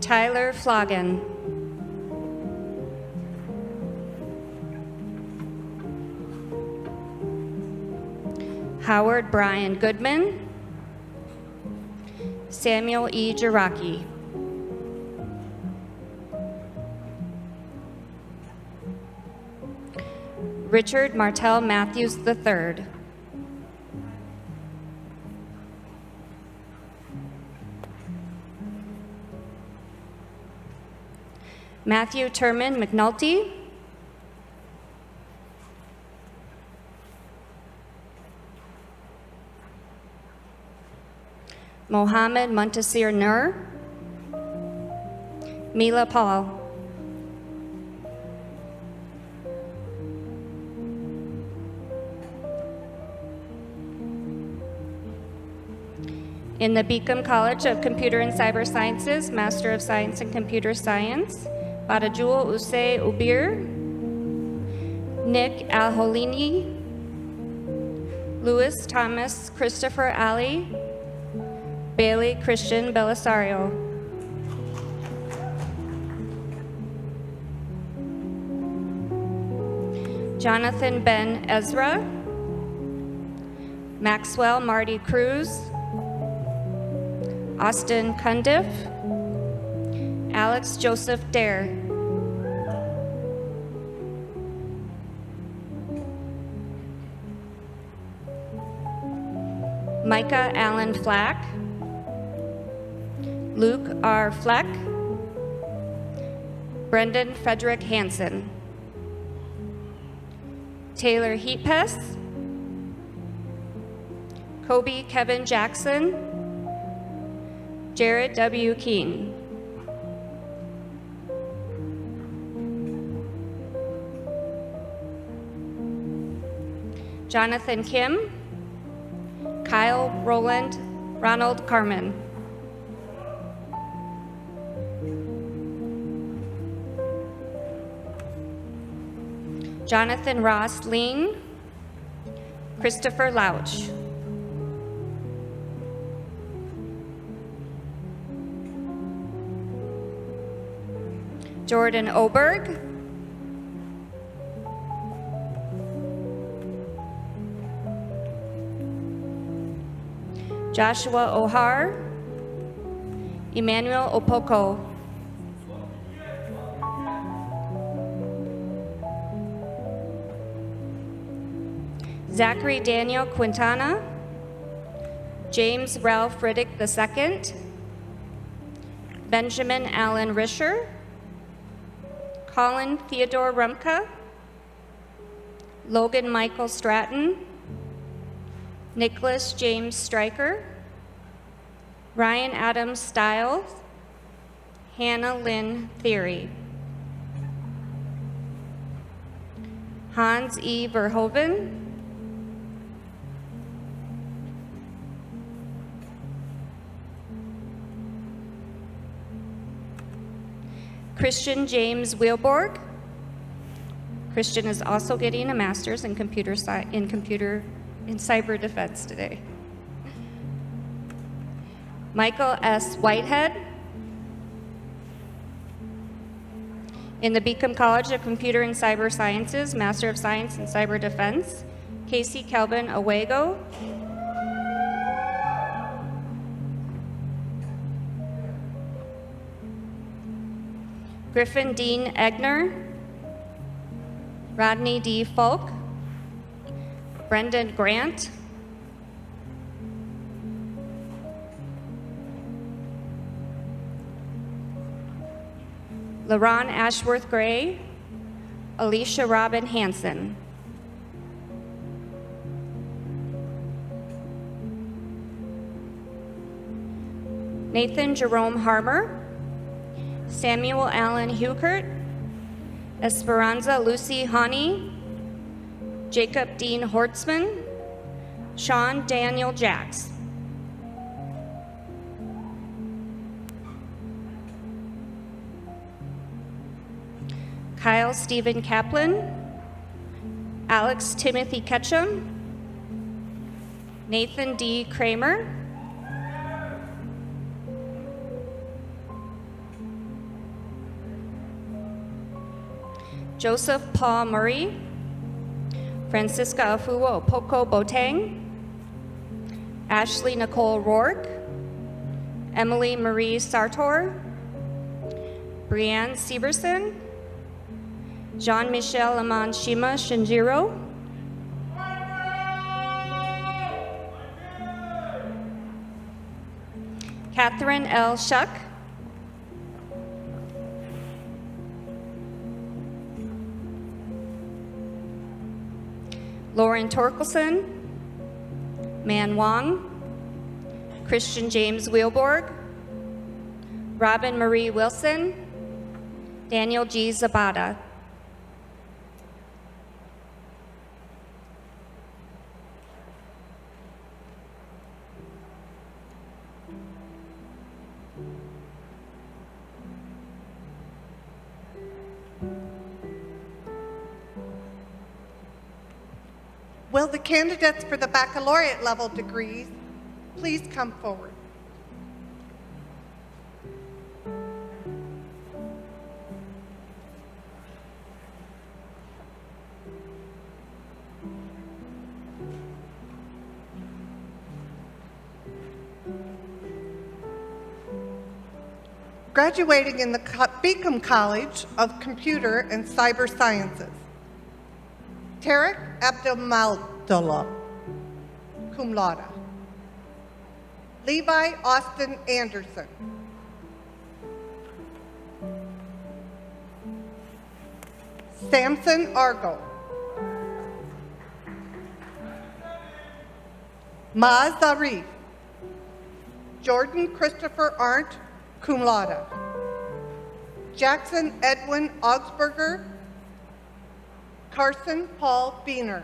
Tyler Floggen. Howard Brian Goodman. Samuel E. Jiraki. Richard Martell Matthews III. Matthew Turman McNulty. Mohammed Muntasir Nur. Mila Paul. In the Beacom College of Computer and Cyber Sciences, Master of Science in Computer Science, Badajul Usay Ubir, Nick Alholini, Louis Thomas Christopher Ali, Bailey Christian Belisario. Jonathan Ben Ezra, Maxwell Marty Cruz, Austin Cundiff, Alex Joseph Dare. Micah Allen Flack, Luke R. Fleck, Brendan Frederick Hansen, Taylor Heatpest, Kobe Kevin Jackson, Jared W. Keene. Jonathan Kim, Kyle Roland, Ronald Carmen. Jonathan Ross Lean, Christopher Lauch. Jordan Oberg, Joshua Ohar, Emmanuel Opoko, Zachary Daniel Quintana, James Ralph Riddick II, Benjamin Allen Risher, Colin Theodore Rumka, Logan Michael Stratton, Nicholas James Stryker, Ryan Adams Stiles, Hannah Lynn Theory, Hans E. Verhoeven, Christian James Wilborg. Christian is also getting a master's in cyber defense today. Michael S. Whitehead. In the Beacom College of Computer and Cyber Sciences, Master of Science in Cyber Defense, Casey Kelvin Owego. Griffin Dean Egner, Rodney D. Falk, Brendan Grant, LaRon Ashworth Gray, Alicia Robin Hansen. Nathan Jerome Harmer, Samuel Allen Hukert, Esperanza Lucy Honey, Jacob Dean Hortzman, Sean Daniel Jacks. Kyle Stephen Kaplan, Alex Timothy Ketchum, Nathan D. Kramer, Joseph Paul Murray, Francisca Afua Opoko Botang, Ashley Nicole Rourke, Emily Marie Sartor, Brianne Severson, Jean-Michel Aman Shima Shinjiro, Catherine L. Shuck, Lauren Torkelson, Man Wong, Christian James Wheelborg, Robin Marie Wilson, Daniel G. Zabata. Will the candidates for the baccalaureate level degrees please come forward? Graduating in the Beacom College of Computer and Cyber Sciences, Tarek Abdelmaldullah, cum laude. Levi Austin Anderson. Samson Argo. Maz Zarif. Jordan Christopher Arndt, cum laude. Jackson Edwin Augsburger. Carson Paul Beener.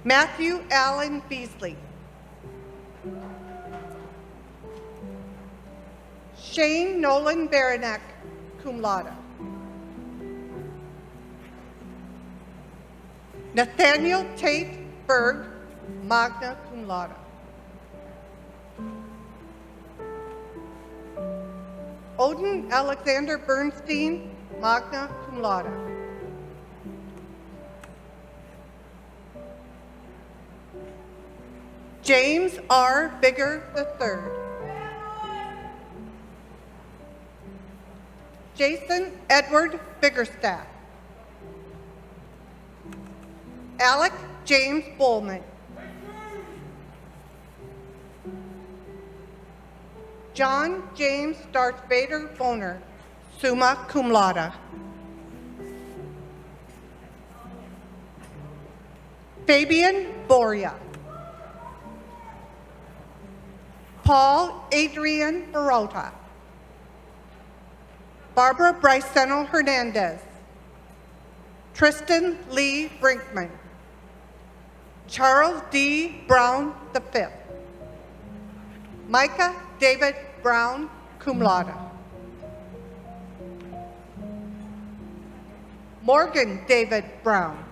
Matthew Allen Beasley. Shane Nolan Baranek, cum laude. Nathaniel Tate Berg, magna cum laude. Odin Alexander Bernstein, magna cum laude. James R. Bigger III. Jason Edward Biggerstaff. Alec James Bowman. John James Darth Vader Boner, summa cum laude. Fabian Boria. Paul Adrian Barota. Barbara Bryceno Hernandez. Tristan Lee Brinkman. Charles D. Brown V. Micah David Brown, cum laude. Morgan David Brown.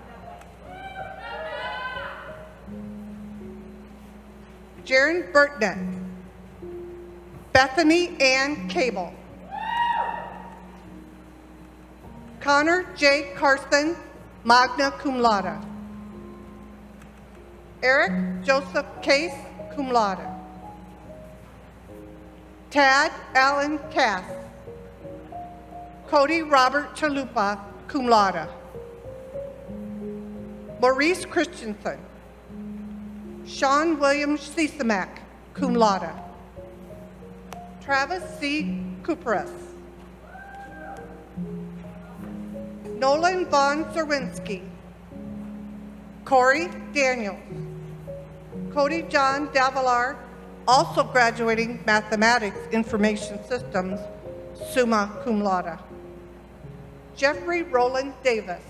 Jaron Burtnett. Bethany Ann Cable. Connor J. Carson, magna cum laude. Eric Joseph Case, cum laude. Tad Allen Cass. Cody Robert Chalupa, cum laude. Maurice Christensen. Sean William Cisamak, cum laude. Travis C. Kupras. Nolan Von Zerwinski. Corey Daniels. Cody John Davalar, also graduating Mathematics Information Systems, summa cum laude. Jeffrey Roland Davis.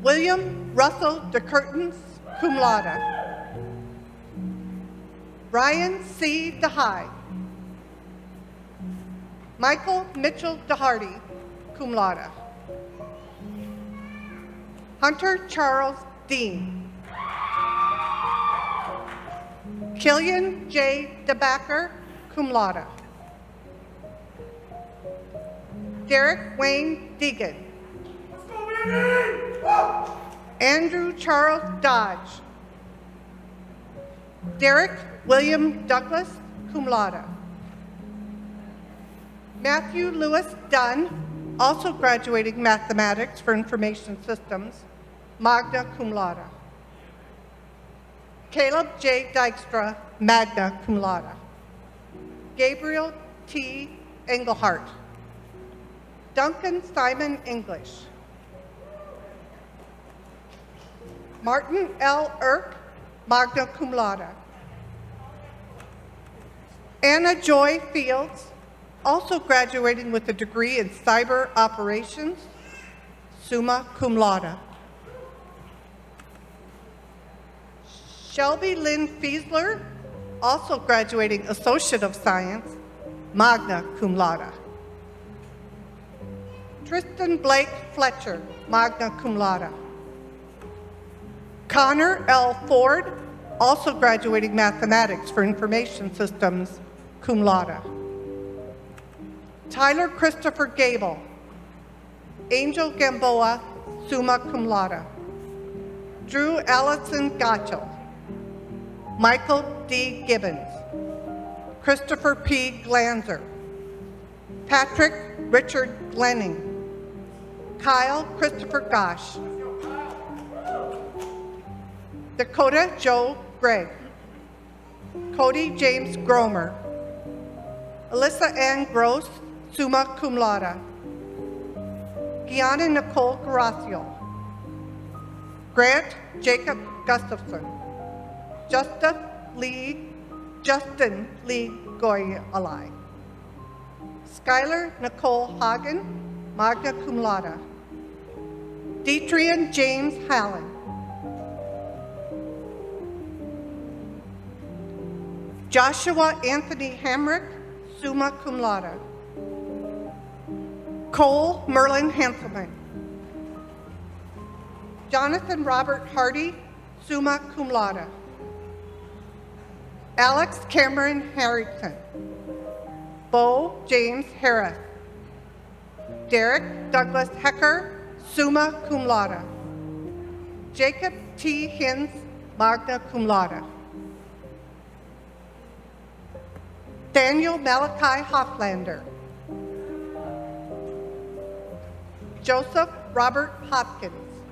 William Russell DeCurtins, cum laude. Ryan C. DeHaye. Michael Mitchell DeHardy, cum laude. Hunter Charles Dean. Killian J. DeBacker, cum laude. Derek Wayne Deegan. Andrew Charles Dodge. Derek William Douglas, cum laude. Matthew Lewis Dunn, also graduating Mathematics for Information Systems, magna cum laude. Caleb J. Dykstra, magna cum laude. Gabriel T. Engelhart. Duncan Simon English. Martin L. Irk, magna cum laude. Anna Joy Fields, also graduating with a degree in cyber operations, summa cum laude. Shelby Lynn Fiesler, also graduating Associate of Science, magna cum laude. Tristan Blake Fletcher, magna cum laude. Connor L. Ford, also graduating Mathematics for Information Systems, cum laude. Tyler Christopher Gable. Angel Gamboa, summa cum laude. Drew Allison Gotchel. Michael D. Gibbons. Christopher P. Glanzer. Patrick Richard Glenning. Kyle Christopher Gosh. Dakota Joe Gregg. Cody James Gromer. Alyssa Ann Gross, summa cum laude. Gianna Nicole Carrasio. Grant Jacob Gustafson. Justin Lee Goyalai. Skylar Nicole Hagen, magna cum laude. Detrian James Hallen. Joshua Anthony Hamrick, summa cum laude. Cole Merlin Hanselman. Jonathan Robert Hardy, summa cum laude. Alex Cameron Harrington. Bo James Harris. Derek Douglas Hecker, summa cum laude. Jacob T. Hins, magna cum laude. Daniel Malachi Hoflander. Joseph Robert Hopkins.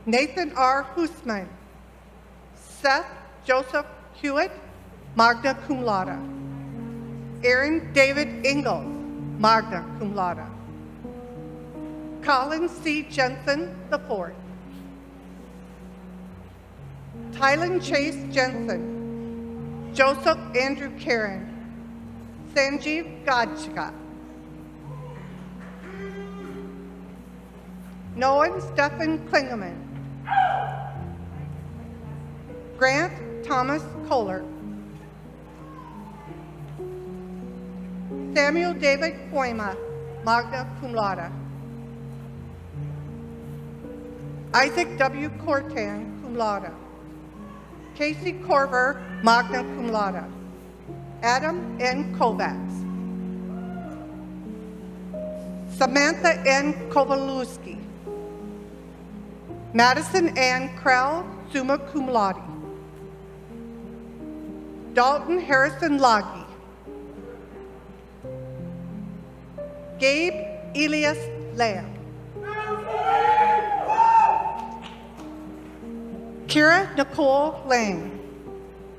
Nathan R. Husman. Seth Joseph Hewitt, magna cum laude. Aaron David Ingalls, magna cum laude. Colin C. Jensen IV. Tylen Chase Jensen. Joseph Andrew Karen. Sanjeev Gajka. Noah Stephen Klingeman. Grant Thomas Kohler. Samuel David Koima, magna cum laude. Isaac W. Cortan, cum laude. Casey Corver, magna cum laude. Adam N. Kovacs. Samantha N. Kowalewski. Madison Ann Krell, summa cum laude. Dalton Harrison Lagi. Gabe Elias Lamb. Kira Nicole Lang.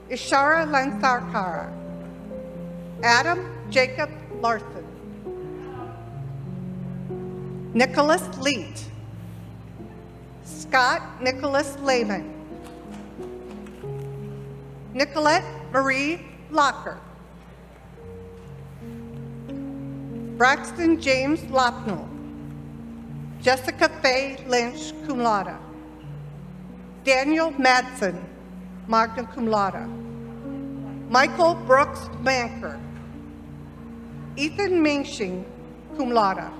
Ishara Lansarkara. Adam Jacob Larson. Nicholas Leet. Scott Nicholas Lehman. Nicolette Marie Locker. Braxton James Lopnell. Jessica Faye Lynch, cum laude. Daniel Madsen, magna cum laude. Michael Brooks Manker. Ethan Mingshing, cum laude.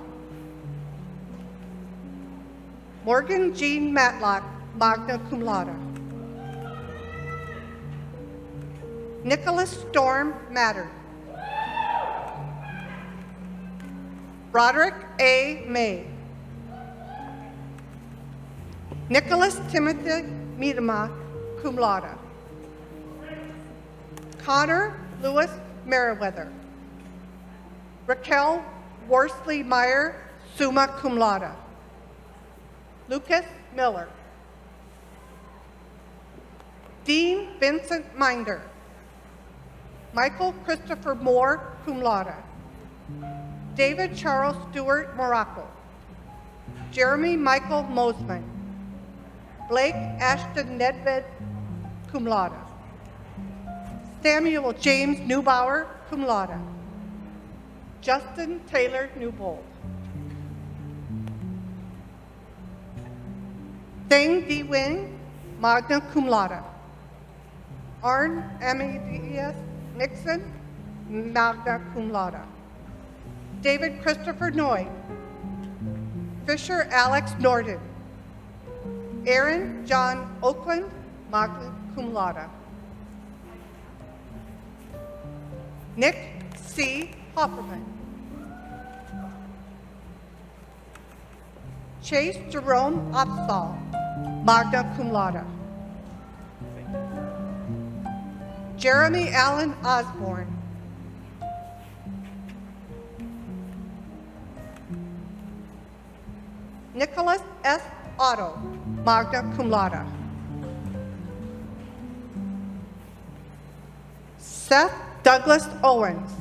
Morgan Jean Matlock, magna cum laude. Nicholas Storm Matter. Roderick A. May. Nicholas Timothy Miedema, cum laude. Connor Lewis Meriwether. Raquel Worsley Meyer, summa cum laude. Lucas Miller. Dean Vincent Minder. Michael Christopher Moore, cum laude. David Charles Stewart Morocco. Jeremy Michael Mosman. Blake Ashton Nedved, cum laude. Samuel James Neubauer, cum laude. Justin Taylor Newbold. Thang Di Wing, magna cum laude. Arn Amadeus Nixon, magna cum laude. David Christopher Noy. Fisher Alex Norden. Aaron John Oakland, magna cum laude. Nick C. Hofferman. Chase Jerome Opsahl, magna cum laude. Jeremy Allen Osborne. Nicholas S. Otto, magna cum laude. Seth Douglas Owens.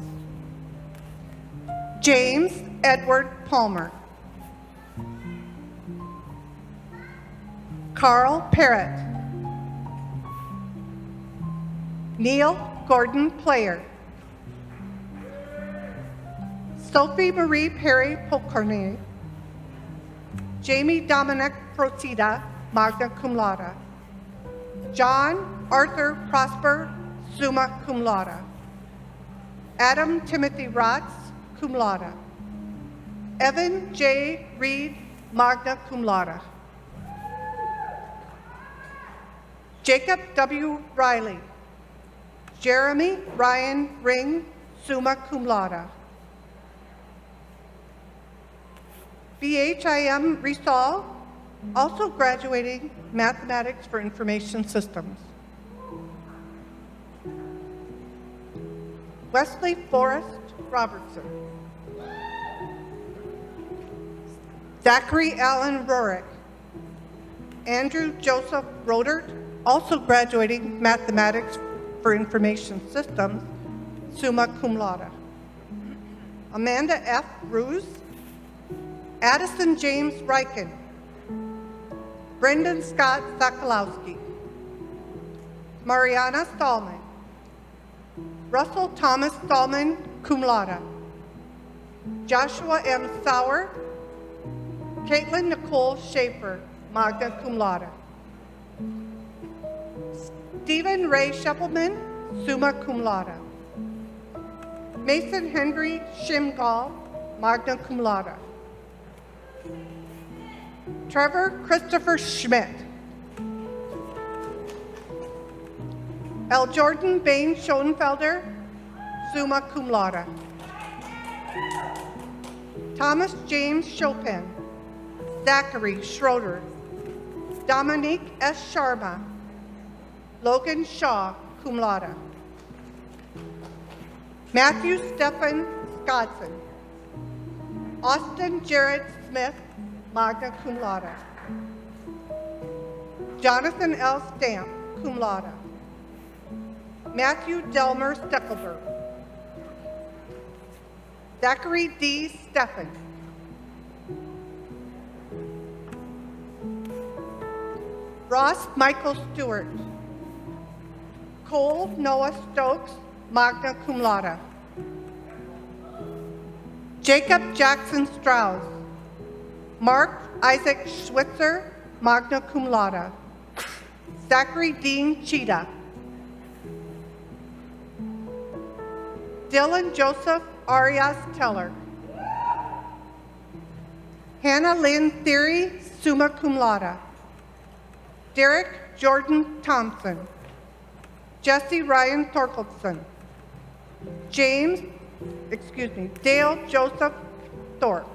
James Edward Palmer. Carl Parrott. Neil Gordon Player. Sophie Marie Perry Pokorny. Jamie Dominic Procida, magna cum laude. John Arthur Prosper, summa cum laude. Adam Timothy Rotz, cum laude. Evan J. Reed, magna cum laude. Jacob W. Riley. Jeremy Ryan Ring, summa cum laude. BHIM Risal, also graduating Mathematics for Information Systems. Wesley Forrest Robertson. Zachary Allen Rorick. Andrew Joseph Rodert, also graduating Mathematics for Information Systems, summa cum laude. Amanda F. Ruse. Addison James Riken. Brendan Scott Sokolowski. Mariana Stallman. Russell Thomas Stallman, cum laude. Joshua M. Sauer. Caitlin Nicole Schaefer, magna cum laude. Stephen Ray Sheppelman, summa cum laude. Mason Henry Shimgal, magna cum laude. Trevor Christopher Schmidt. L. Jordan Bain Schoenfelder, summa cum laude. Thomas James Chopin. Zachary Schroeder. Dominique S. Sharma. Logan Shaw, cum laude. Matthew Stephen Skodson. Austin Jared Smith, magna cum laude. Jonathan L. Stamp, cum laude. Matthew Delmer Steckelberg. Zachary D. Steffen. Ross Michael Stewart. Cole Noah Stokes, magna cum laude. Jacob Jackson Strauss. Mark Isaac Schwitzer, magna cum laude. Zachary Dean Cheetah. Dylan Joseph Arias Teller. Hannah Lynn Theory, summa cum laude. Derek Jordan Thompson. Jesse Ryan Thorkelson. Dale Joseph Thorpe.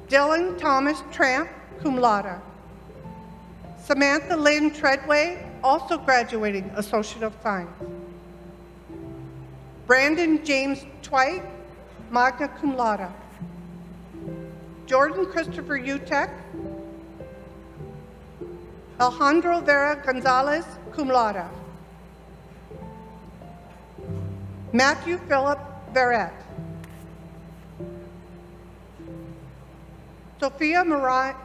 Dylan Thomas Tramp, cum laude. Samantha Lynn Treadway, also graduating Associate of Science. Brandon James Twite, magna cum laude. Jordan Christopher Utek. Alejandro Vera Gonzalez, cum laude. Matthew Philip Verrett. Sophia Maria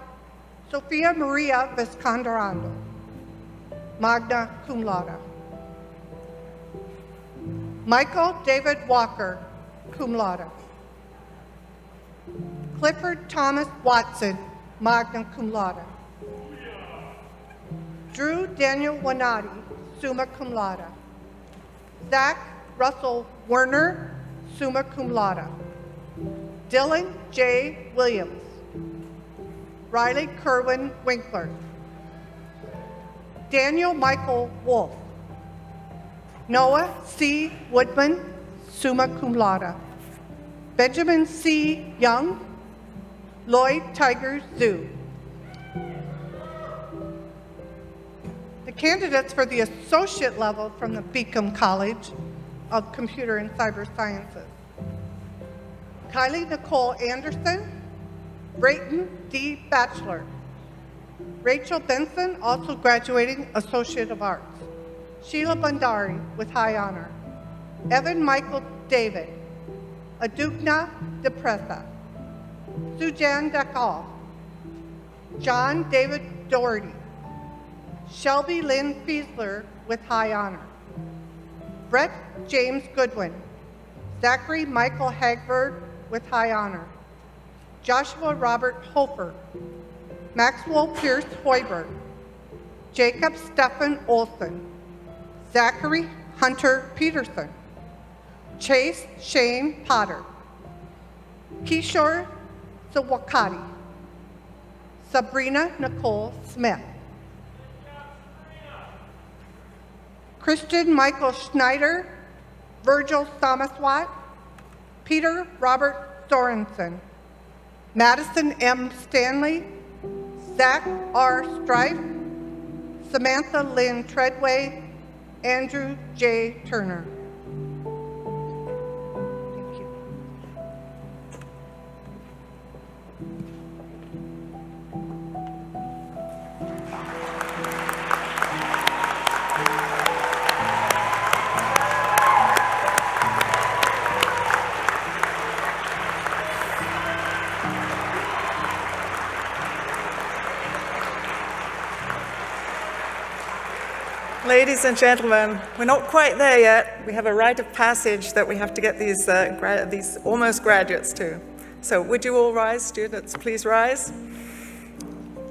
Visconderando, magna cum laude. Michael David Walker, cum laude. Clifford Thomas Watson, magna cum laude. Drew Daniel Wanati, summa cum laude. Zach Russell Werner, summa cum laude. Dylan J. Williams. Riley Kerwin Winkler. Daniel Michael Wolf. Noah C. Woodman, summa cum laude. Benjamin C. Young. Lloyd Tiger Zhu. The candidates for the associate level from the Beacom College of Computer and Cyber Sciences. Kylie Nicole Anderson, Brayton D. Bachelor. Rachel Benson, also graduating Associate of Arts. Sheila Bandari with high honor. Evan Michael David. Adugna DePressa. Sujan Dakal. John David Doherty. Shelby Lynn Fiesler with high honor. Brett James Goodwin. Zachary Michael Hagberg with high honor. Joshua Robert Hofer. Maxwell Pierce Hoiberg. Jacob Stephen Olson. Zachary Hunter Peterson. Chase Shane Potter. Kishore Sawakati. Sabrina Nicole Smith. Christian Michael Schneider, Virgil Thomaswat, Peter Robert Sorensen, Madison M. Stanley, Zach R. Strife, Samantha Lynn Treadway, Andrew J. Turner. Thank you. Ladies and gentlemen, we're not quite there yet. We have a rite of passage that we have to get these almost graduates to. So would you all rise, students? Please rise.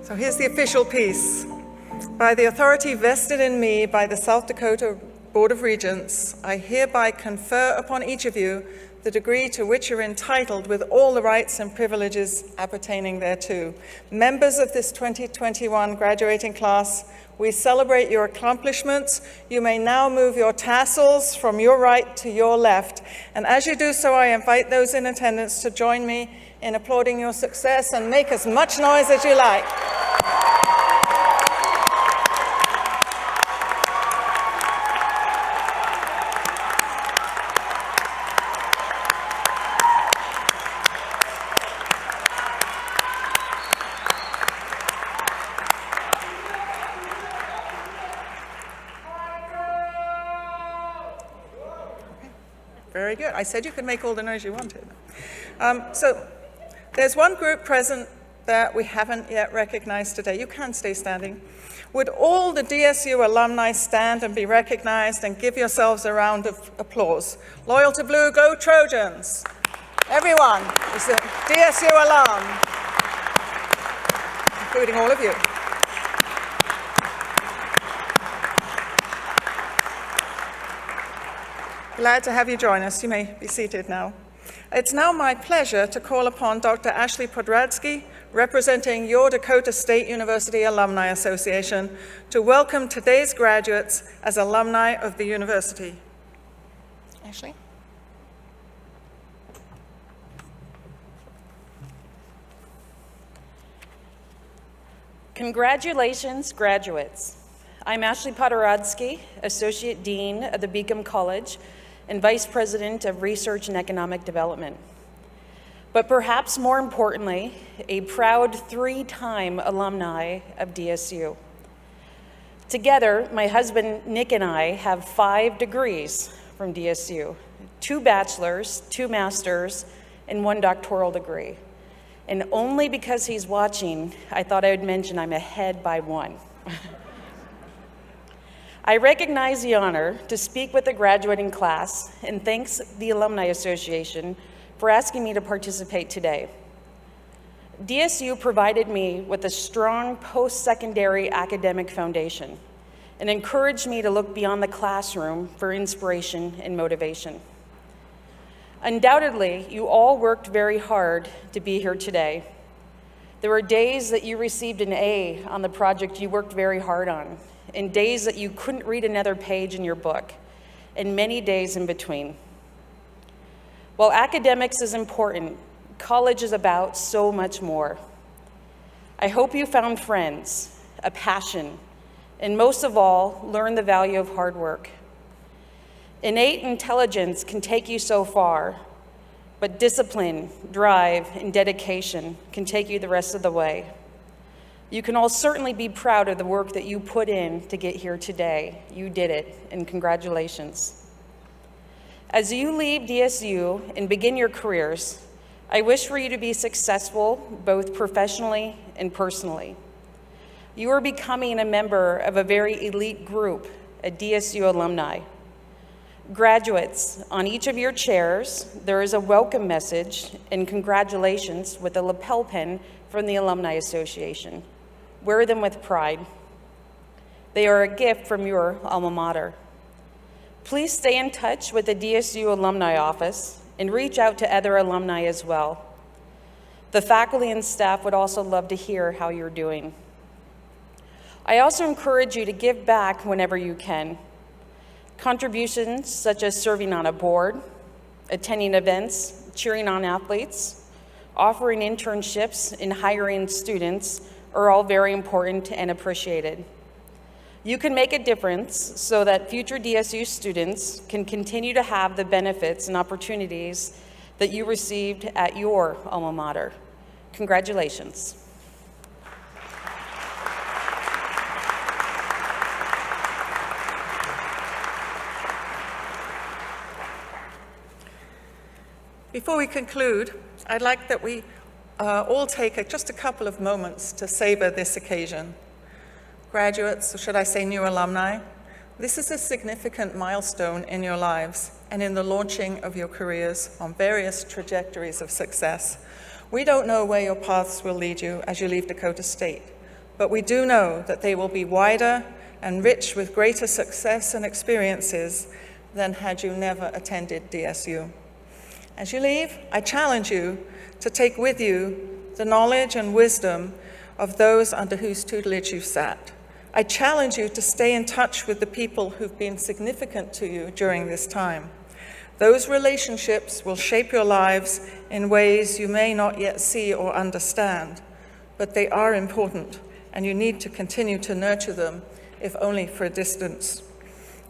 So here's the official piece. By the authority vested in me by the South Dakota Board of Regents, I hereby confer upon each of you the degree to which you're entitled with all the rights and privileges appertaining thereto. Members of this 2021 graduating class, we celebrate your accomplishments. You may now move your tassels from your right to your left. And as you do so, I invite those in attendance to join me in applauding your success and make as much noise as you like. Very good. I said you could make all the noise you wanted. So there's one group present that we haven't yet recognized today. You can stay standing. Would all the DSU alumni stand and be recognized and give yourselves a round of applause? Loyal to Blue, go Trojans. Everyone is a DSU alum, including all of you. Glad to have you join us. You may be seated now. It's now my pleasure to call upon Dr. Ashley Podradsky, representing your Dakota State University Alumni Association, to welcome today's graduates as alumni of the university. Ashley? Congratulations, graduates. I'm Ashley Podradsky, Associate Dean of the Beacom College and Vice President of Research and Economic Development. But perhaps more importantly, a proud three-time alumni of DSU. Together, my husband Nick and I have 5 degrees from DSU, 2 bachelor's, 2 master's, and 1 doctoral degree. And only because he's watching, I thought I would mention I'm ahead by 1. I recognize the honor to speak with the graduating class and thanks the Alumni Association for asking me to participate today. DSU provided me with a strong post-secondary academic foundation and encouraged me to look beyond the classroom for inspiration and motivation. Undoubtedly, you all worked very hard to be here today. There were days that you received an A on the project you worked very hard on, and days that you couldn't read another page in your book, and many days in between. While academics is important, college is about so much more. I hope you found friends, a passion, and most of all, learned the value of hard work. Innate intelligence can take you so far, but discipline, drive, and dedication can take you the rest of the way. You can all certainly be proud of the work that you put in to get here today. You did it, and congratulations. As you leave DSU and begin your careers, I wish for you to be successful both professionally and personally. You are becoming a member of a very elite group at DSU alumni. Graduates, on each of your chairs, there is a welcome message and congratulations with a lapel pin from the Alumni Association. Wear them with pride. They are a gift from your alma mater. Please stay in touch with the DSU Alumni Office and reach out to other alumni as well. The faculty and staff would also love to hear how you're doing. I also encourage you to give back whenever you can. Contributions such as serving on a board, attending events, cheering on athletes, offering internships, and hiring students are all very important and appreciated. You can make a difference so that future DSU students can continue to have the benefits and opportunities that you received at your alma mater. Congratulations. Before we conclude, I'd like that we all take just a couple of moments to savor this occasion. Graduates, or should I say new alumni, this is a significant milestone in your lives and in the launching of your careers on various trajectories of success. We don't know where your paths will lead you as you leave Dakota State, but we do know that they will be wider and rich with greater success and experiences than had you never attended DSU. As you leave, I challenge you to take with you the knowledge and wisdom of those under whose tutelage you've sat. I challenge you to stay in touch with the people who've been significant to you during this time. Those relationships will shape your lives in ways you may not yet see or understand, but they are important, and you need to continue to nurture them, if only for a distance.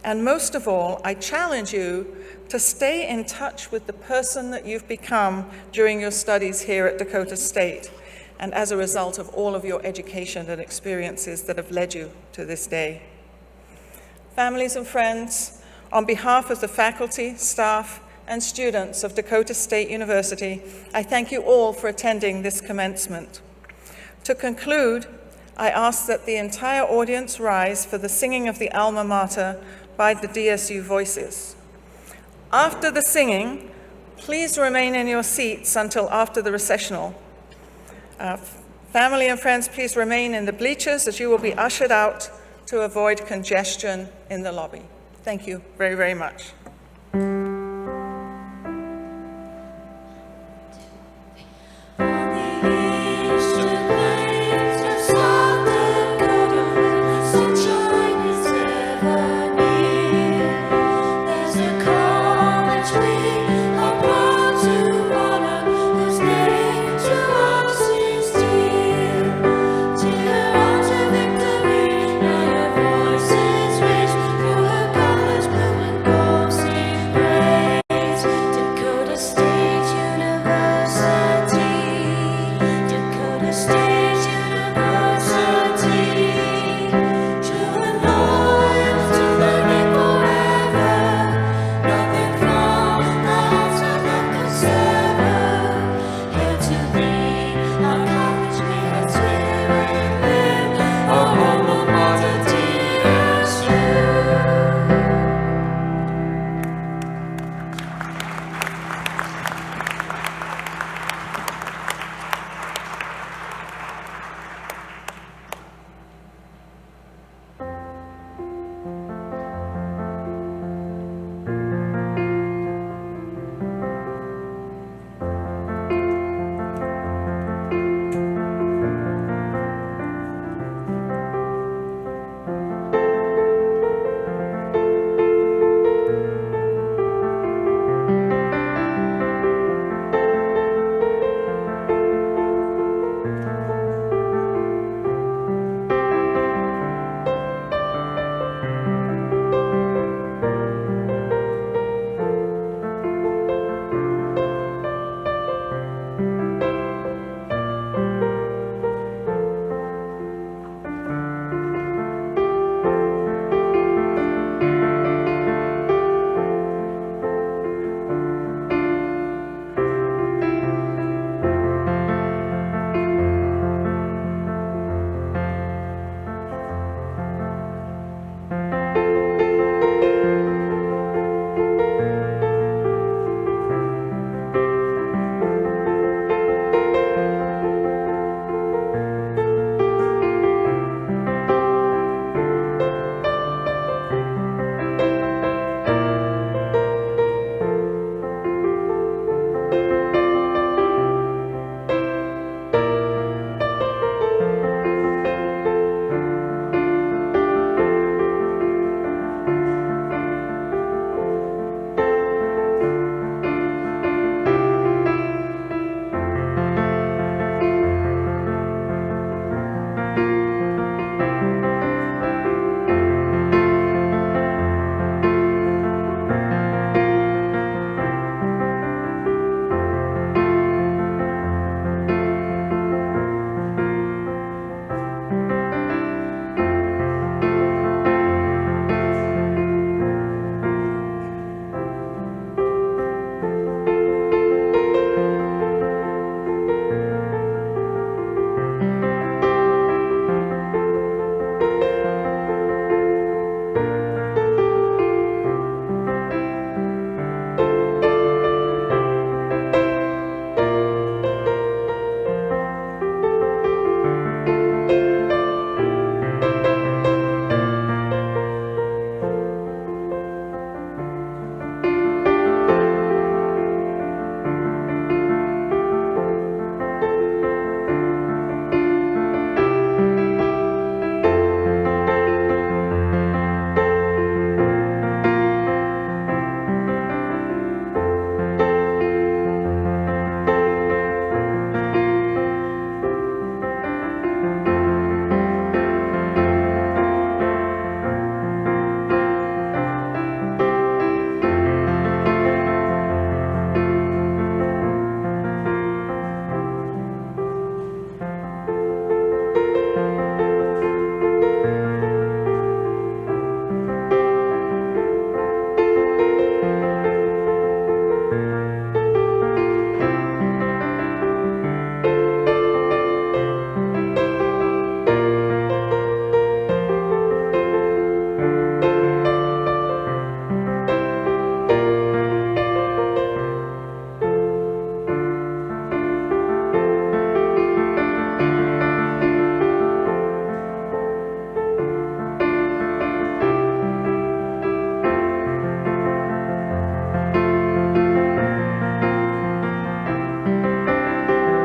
And most of all, I challenge you to stay in touch with the person that you've become during your studies here at Dakota State, and as a result of all of your education and experiences that have led you to this day. Families and friends, on behalf of the faculty, staff, and students of Dakota State University, I thank you all for attending this commencement. To conclude, I ask that the entire audience rise for the singing of the Alma Mater by the DSU Voices. After the singing, please remain in your seats until after the recessional. Family and friends, please remain in the bleachers as you will be ushered out to avoid congestion in the lobby. Thank you very, very much.